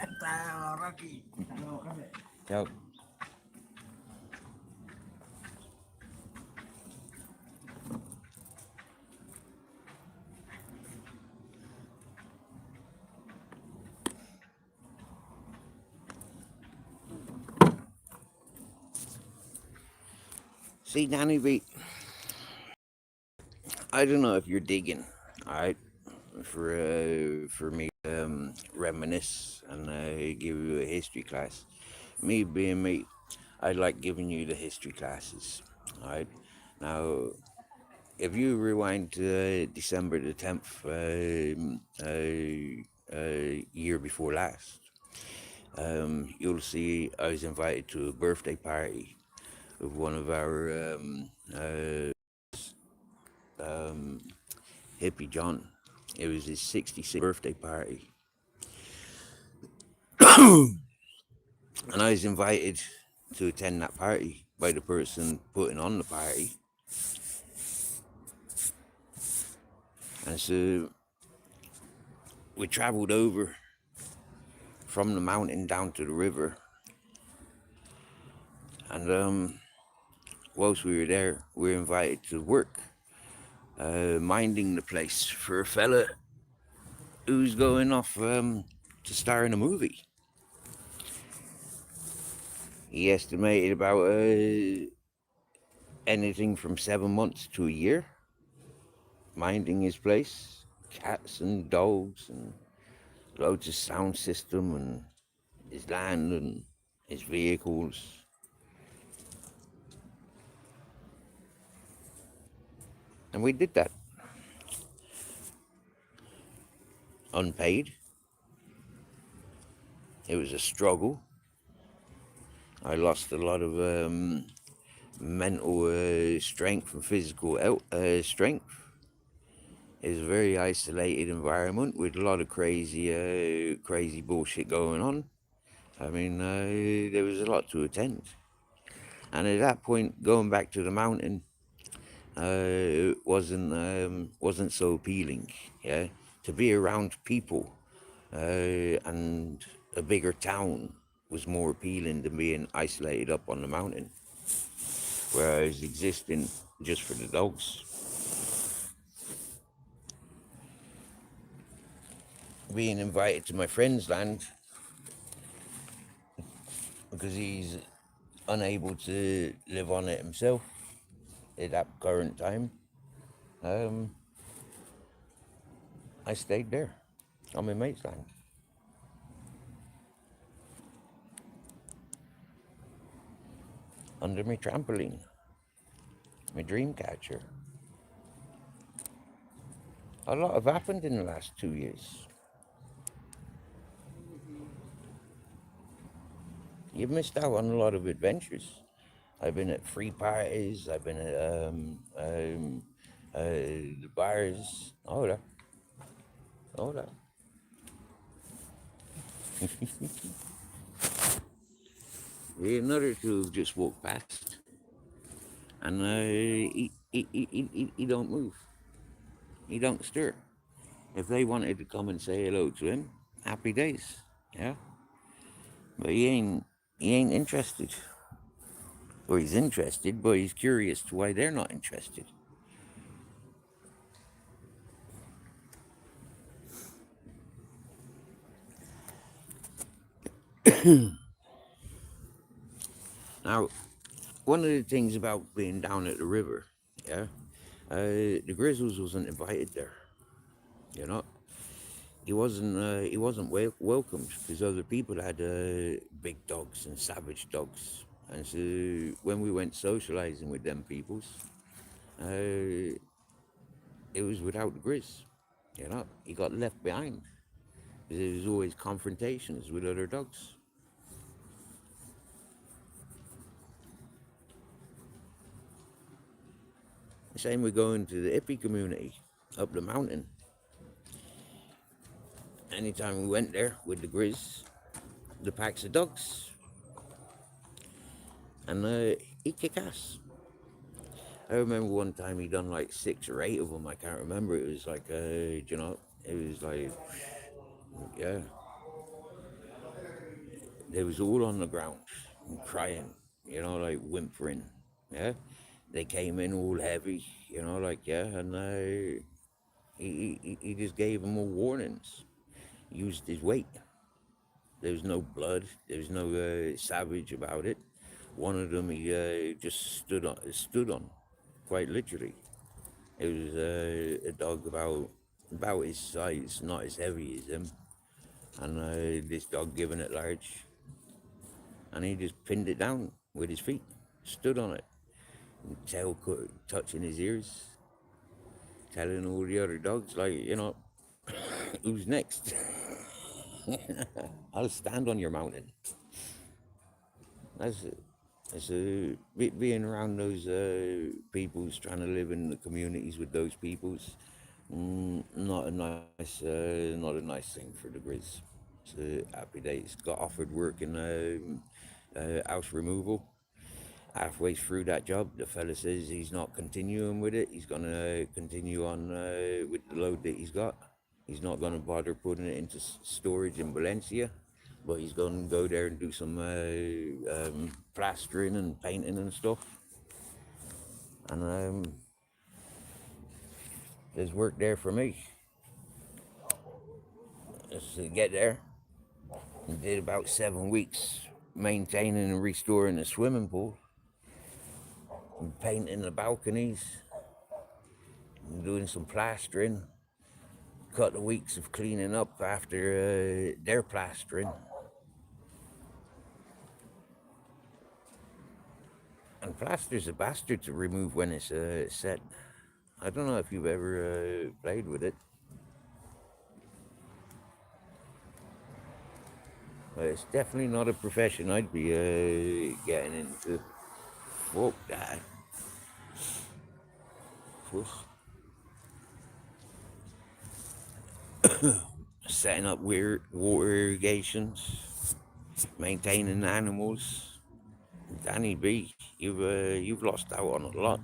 Está Rocky. No, jefe. Chao. See, Danny B, I don't know if you're digging, all right, for me reminisce and give you a history class. Me being me, I like giving you the history classes. All right. Now, if you rewind to December the 10th, year before last, you'll see I was invited to a birthday party of one of our hippie John. It was his 66th birthday party. And I was invited to attend that party by the person putting on the party. And so we traveled over from the mountain down to the river. And whilst we were there, we were invited to work, minding the place for a fella who's going off to star in a movie. He estimated about anything from 7 months to a year, minding his place, cats and dogs and loads of sound system and his land and his vehicles. And we did that. Unpaid. It was a struggle. I lost a lot of mental strength and physical strength. It was a very isolated environment with a lot of crazy bullshit going on. I mean, there was a lot to attend. And at that point, going back to the mountain wasn't so appealing. Yeah, to be around people and a bigger town was more appealing than being isolated up on the mountain, where I was existing just for the dogs. Being invited to my friend's land because he's unable to live on it himself at that current time. I stayed there on my mate's land. Under my trampoline, my dream catcher. A lot have happened in the last 2 years. You've missed out on a lot of adventures. I've been at free parties. I've been at the bars. All that. Another two have just walked past, and he don't move. He don't stir. If they wanted to come and say hello to him, happy days. Yeah. But he ain't interested. Or he's interested, but he's curious to why they're not interested. Now, one of the things about being down at the river, yeah, the Grizzles wasn't invited there. You know, he wasn't welcomed because other people had big dogs and savage dogs, and so when we went socializing with them peoples, it was without the Grizz. You know, he got left behind. There was always confrontations with other dogs. Same with going to the hippie community up the mountain. Anytime we went there with the Grizz, the packs of dogs, and he'd kick ass. I remember one time he done like 6 or 8 of them. I can't remember. It was like, you know, it was like, yeah. They was all on the ground and crying, you know, like whimpering. Yeah, they came in all heavy, you know, like yeah, and he just gave them all warnings. Used his weight. There was no blood. There was no savage about it. One of them he just stood on, quite literally. It was a dog about his size, not as heavy as him. and this dog giving it large, and he just pinned it down with his feet, stood on it, and tail touching his ears, telling all the other dogs, like, who's next? I'll stand on your mountain. That's it. It's being around those peoples, trying to live in the communities with those peoples. Not a nice thing for the Grizz. It's a happy days. Got offered work in house removal. Halfway through that job, the fella says he's not continuing with it. He's gonna continue on with the load that he's got. He's not gonna bother putting it into storage in Valencia, but he's gonna go there and do some plastering and painting and stuff. And there's work there for me. Just to get there. I did about 7 weeks maintaining and restoring the swimming pool, and painting the balconies, and doing some plastering. Couple of weeks of cleaning up after their plastering. And plaster's a bastard to remove when it's set. I don't know if you've ever played with it. But it's definitely not a profession I'd be getting into. Fuck that. Setting up weird water irrigations, maintaining animals. Danny B, you've lost out on a lot.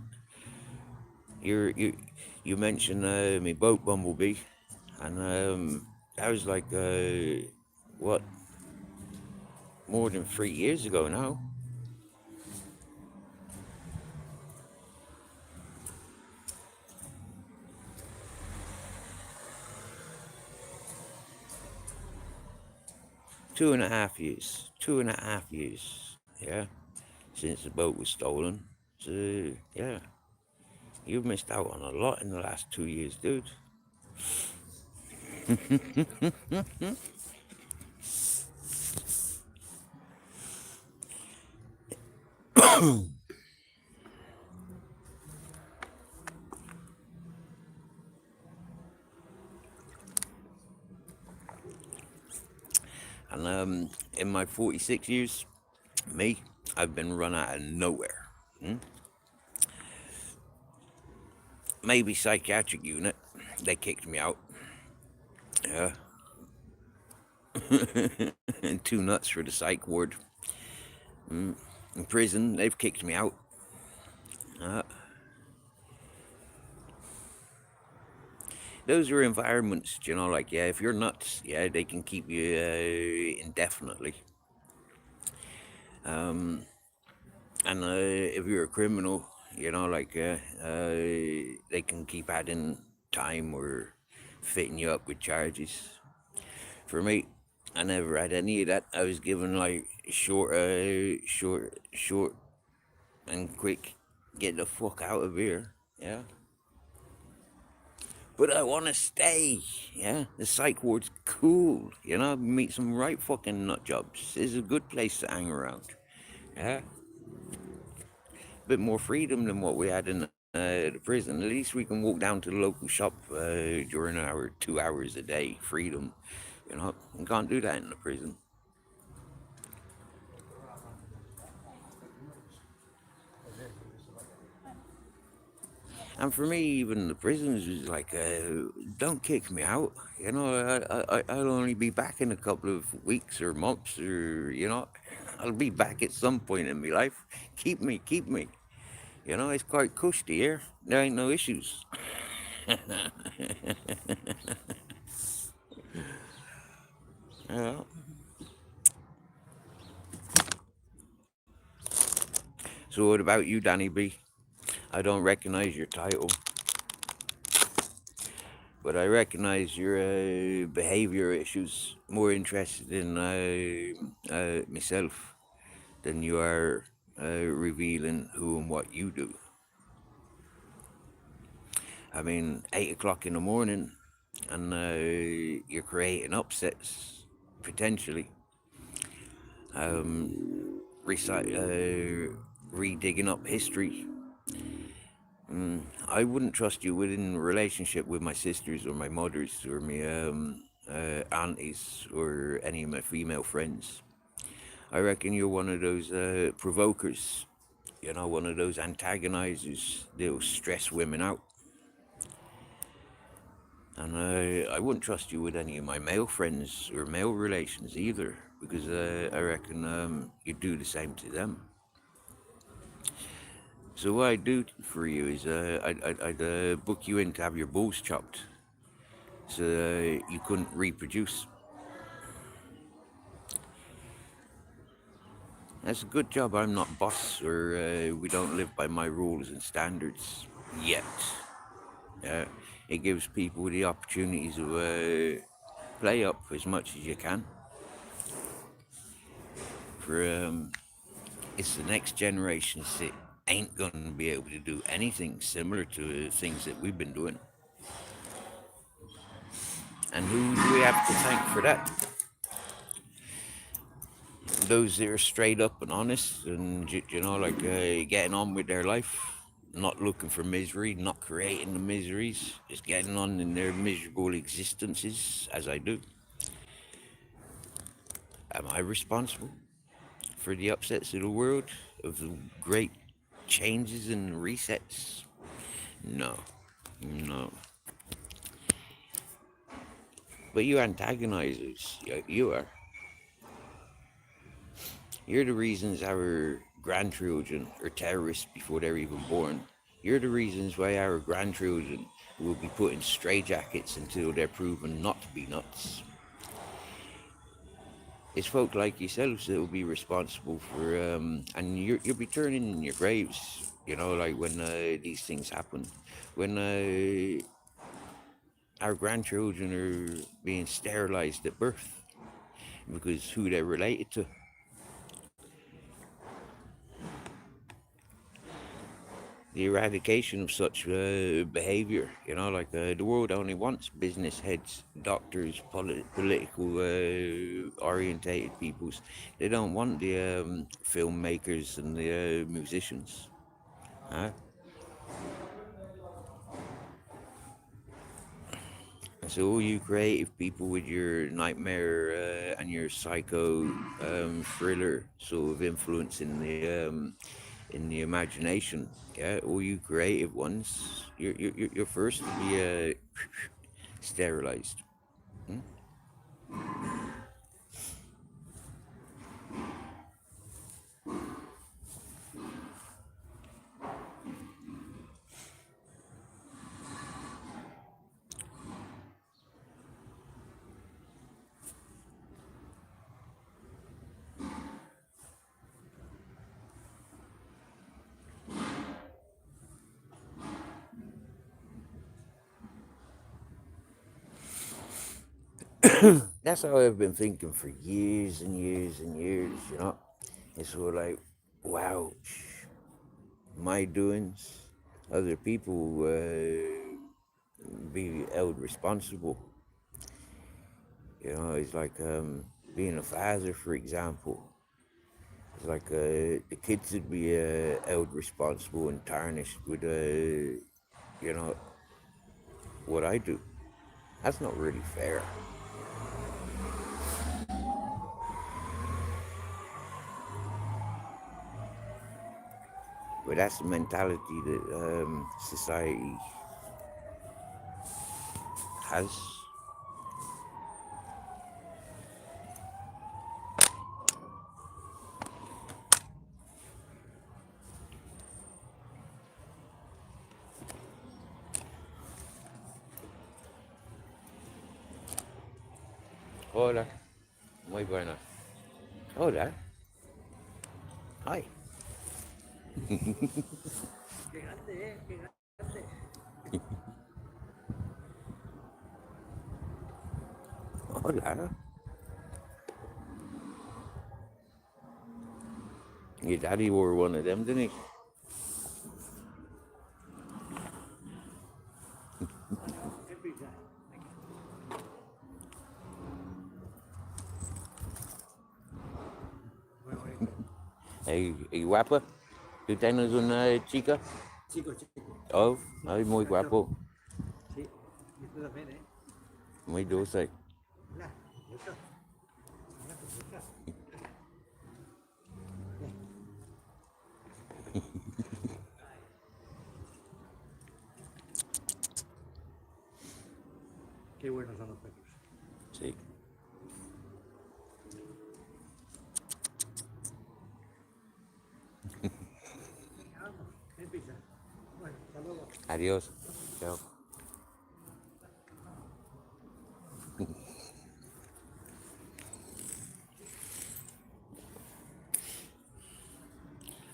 You mentioned me boat Bumblebee, and that was like what, more than 3 years ago now. Two and a half years. 2.5 years. Yeah, since the boat was stolen. So yeah, you've missed out on a lot in the last 2 years, dude. And in my 46 years, I've been run out of nowhere. Maybe psychiatric unit, they kicked me out. Yeah. And 2 nuts for the psych ward. In prison, they've kicked me out. Those are environments, like, yeah, if you're nuts, yeah, they can keep you indefinitely. And if you're a criminal, they can keep adding time or fitting you up with charges. For me, I never had any of that. I was given like short and quick, get the fuck out of here. Yeah. But I want to stay. Yeah, the psych ward's cool. Meet some right fucking nut jobs. It's a good place to hang around. Yeah, a bit more freedom than what we had in the prison. At least we can walk down to the local shop during our 2 hours a day. Freedom. You can't do that in the prison. And for me, even the prisons was like, don't kick me out. I'll only be back in a couple of weeks or months, or I'll be back at some point in my life. Keep me. It's quite cushy here. There ain't no issues. Yeah. So what about you, Danny B? I don't recognize your title, but I recognize your behavior issues. More interested in myself than you are revealing who and what you do. I mean, 8 o'clock in the morning, and you're creating upsets. potentially redigging up history. I wouldn't trust you within a relationship with my sisters or my mothers or my aunties or any of my female friends. I reckon you're one of those provokers, one of those antagonizers that'll stress women out. And I wouldn't trust you with any of my male friends or male relations either, because I reckon you'd do the same to them. So what I'd do for you is I'd book you in to have your balls chopped, so you couldn't reproduce. That's a good job I'm not boss, or we don't live by my rules and standards yet. It gives people the opportunity to play up as much as you can. For it's the next generation that ain't gonna be able to do anything similar to things that we've been doing. And who do we have to thank for that? Those that are straight up and honest and, getting on with their life, not looking for misery, not creating the miseries, just getting on in their miserable existences, as I do. Am I responsible for the upsets of the world, of the great changes and resets? No. But you antagonizers, you are. You're the reasons our grandchildren are terrorists before they're even born. You're the reasons why our grandchildren will be put in straitjackets until they're proven not to be nuts. It's folk like yourselves that will be responsible for, and you'll be turning in your graves, like when these things happen. When our grandchildren are being sterilized at birth because who they're related to. The eradication of such behavior, the world only wants business heads, doctors, political orientated peoples. They don't want the filmmakers and the musicians. Huh? So all you creative people with your nightmare and your psycho thriller sort of influence in the imagination, yeah, all you creative ones, you're first to be sterilized. That's how I've been thinking for years and years and years. It's sort of like, wow, my doings, other people be held responsible. It's like being a father, for example. It's like the kids would be held responsible and tarnished with, what I do. That's not really fair. But that's the mentality that society has. Hola, muy buenas. Hola, hi. Hola. Your daddy wore one of them, didn't he? Guapa. ¿Tú tienes una chica? Chico, chico. Oh, ay, muy guapo. Sí, y tú también, ¿eh? Muy dulce. Hola, Luca. Hola, Luca. Qué buenos son los perros. Sí. Vamos, ven pizza. Bueno, hasta luego. Adiós. Chao.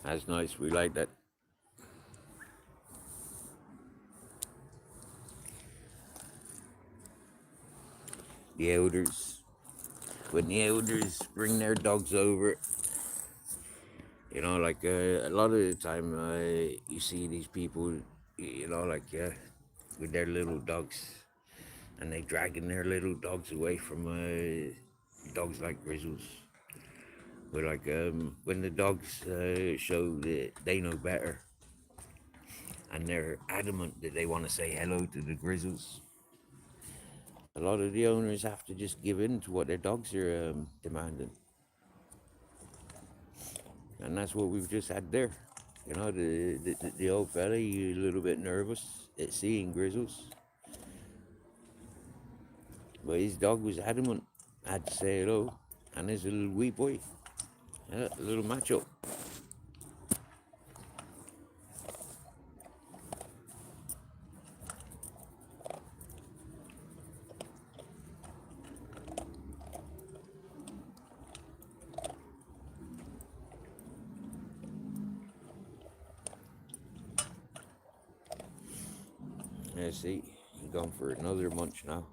That's nice. We like that. The elders, when the elders bring their dogs over, you know, like a lot of the time you see these people, you know, like with their little dogs, and they dragging their little dogs away from dogs like Grizzles. But like when the dogs show that they know better, and they're adamant that they want to say hello to the Grizzles, a lot of the owners have to just give in to what their dogs are demanding. And that's what we've just had there. You know, the old fella, he a little bit nervous at seeing Grizzles. But his dog was adamant. I had to say hello. And there's a little wee boy, a little macho. Yeah, see, he's gone for another munch now.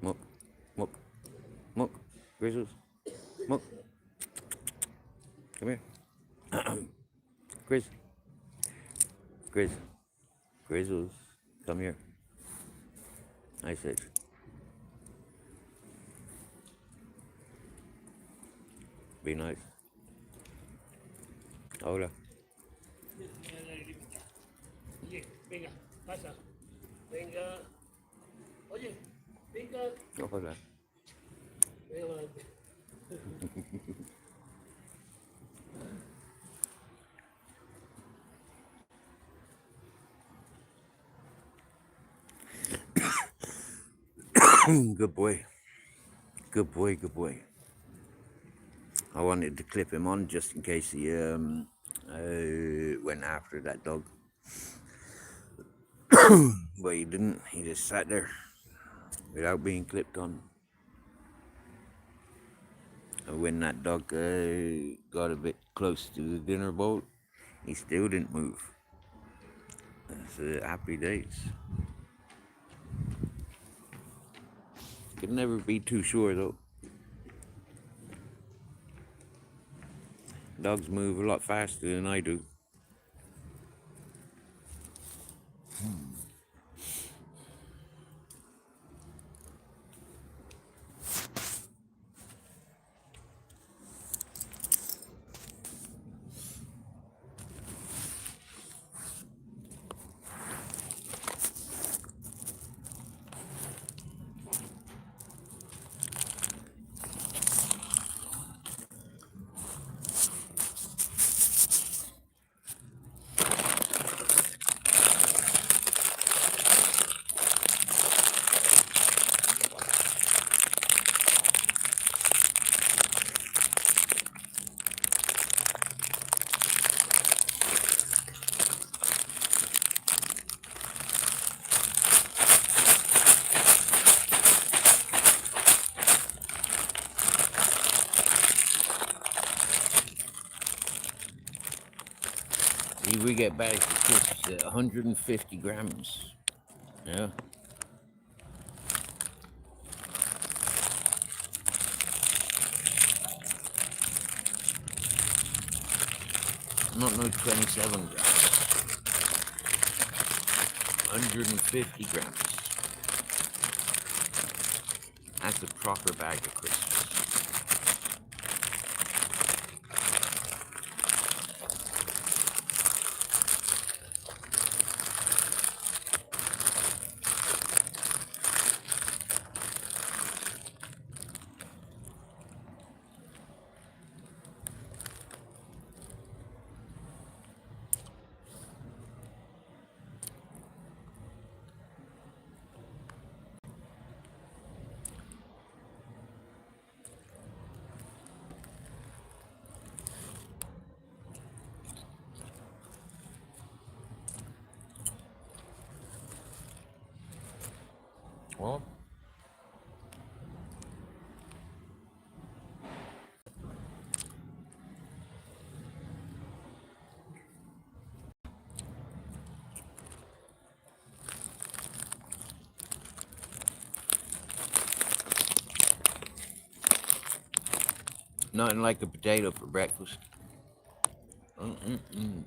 Muck, muck, muck, Grizzles, muck, come here. Grizz, Grizz, Grizzles, come here. I said, be nice. Hola. Oye, venga, pasa. Venga. Oye, venga. Hola. Venga, adelante. Good boy. Good boy, good boy. I wanted to clip him on just in case he went after that dog. But he didn't. He just sat there without being clipped on. And when that dog got a bit close to the dinner bowl, he still didn't move. It's happy days. Could never be too sure though. Dogs move a lot faster than I do. See, we get bags of crisps at 150 grams. Yeah. Not no 27 grams. 150 grams. That's a proper bag of crisps. Well, nothing like a potato for breakfast. Mm-mm-mm.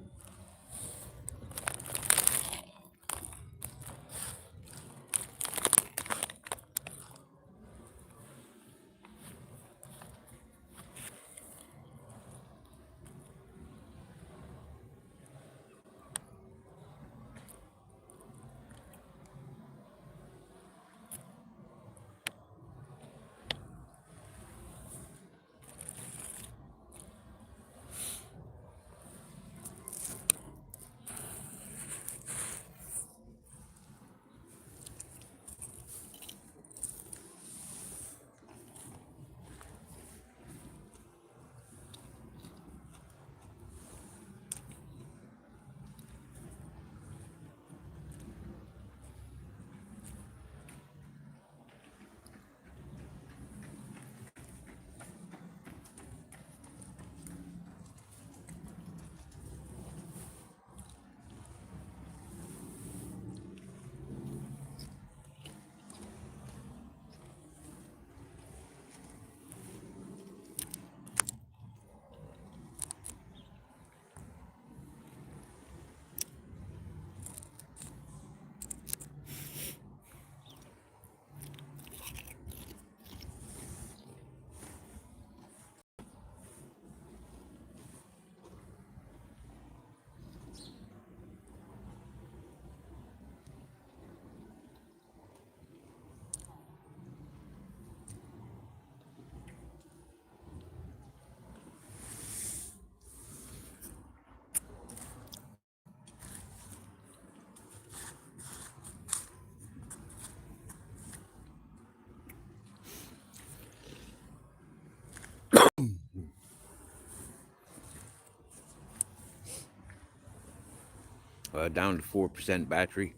down to 4% battery.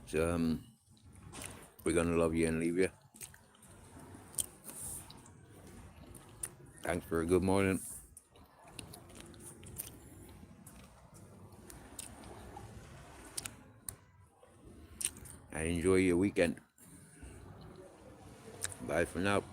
So we're gonna love you and leave you. Thanks for a good morning. And enjoy your weekend. Bye for now.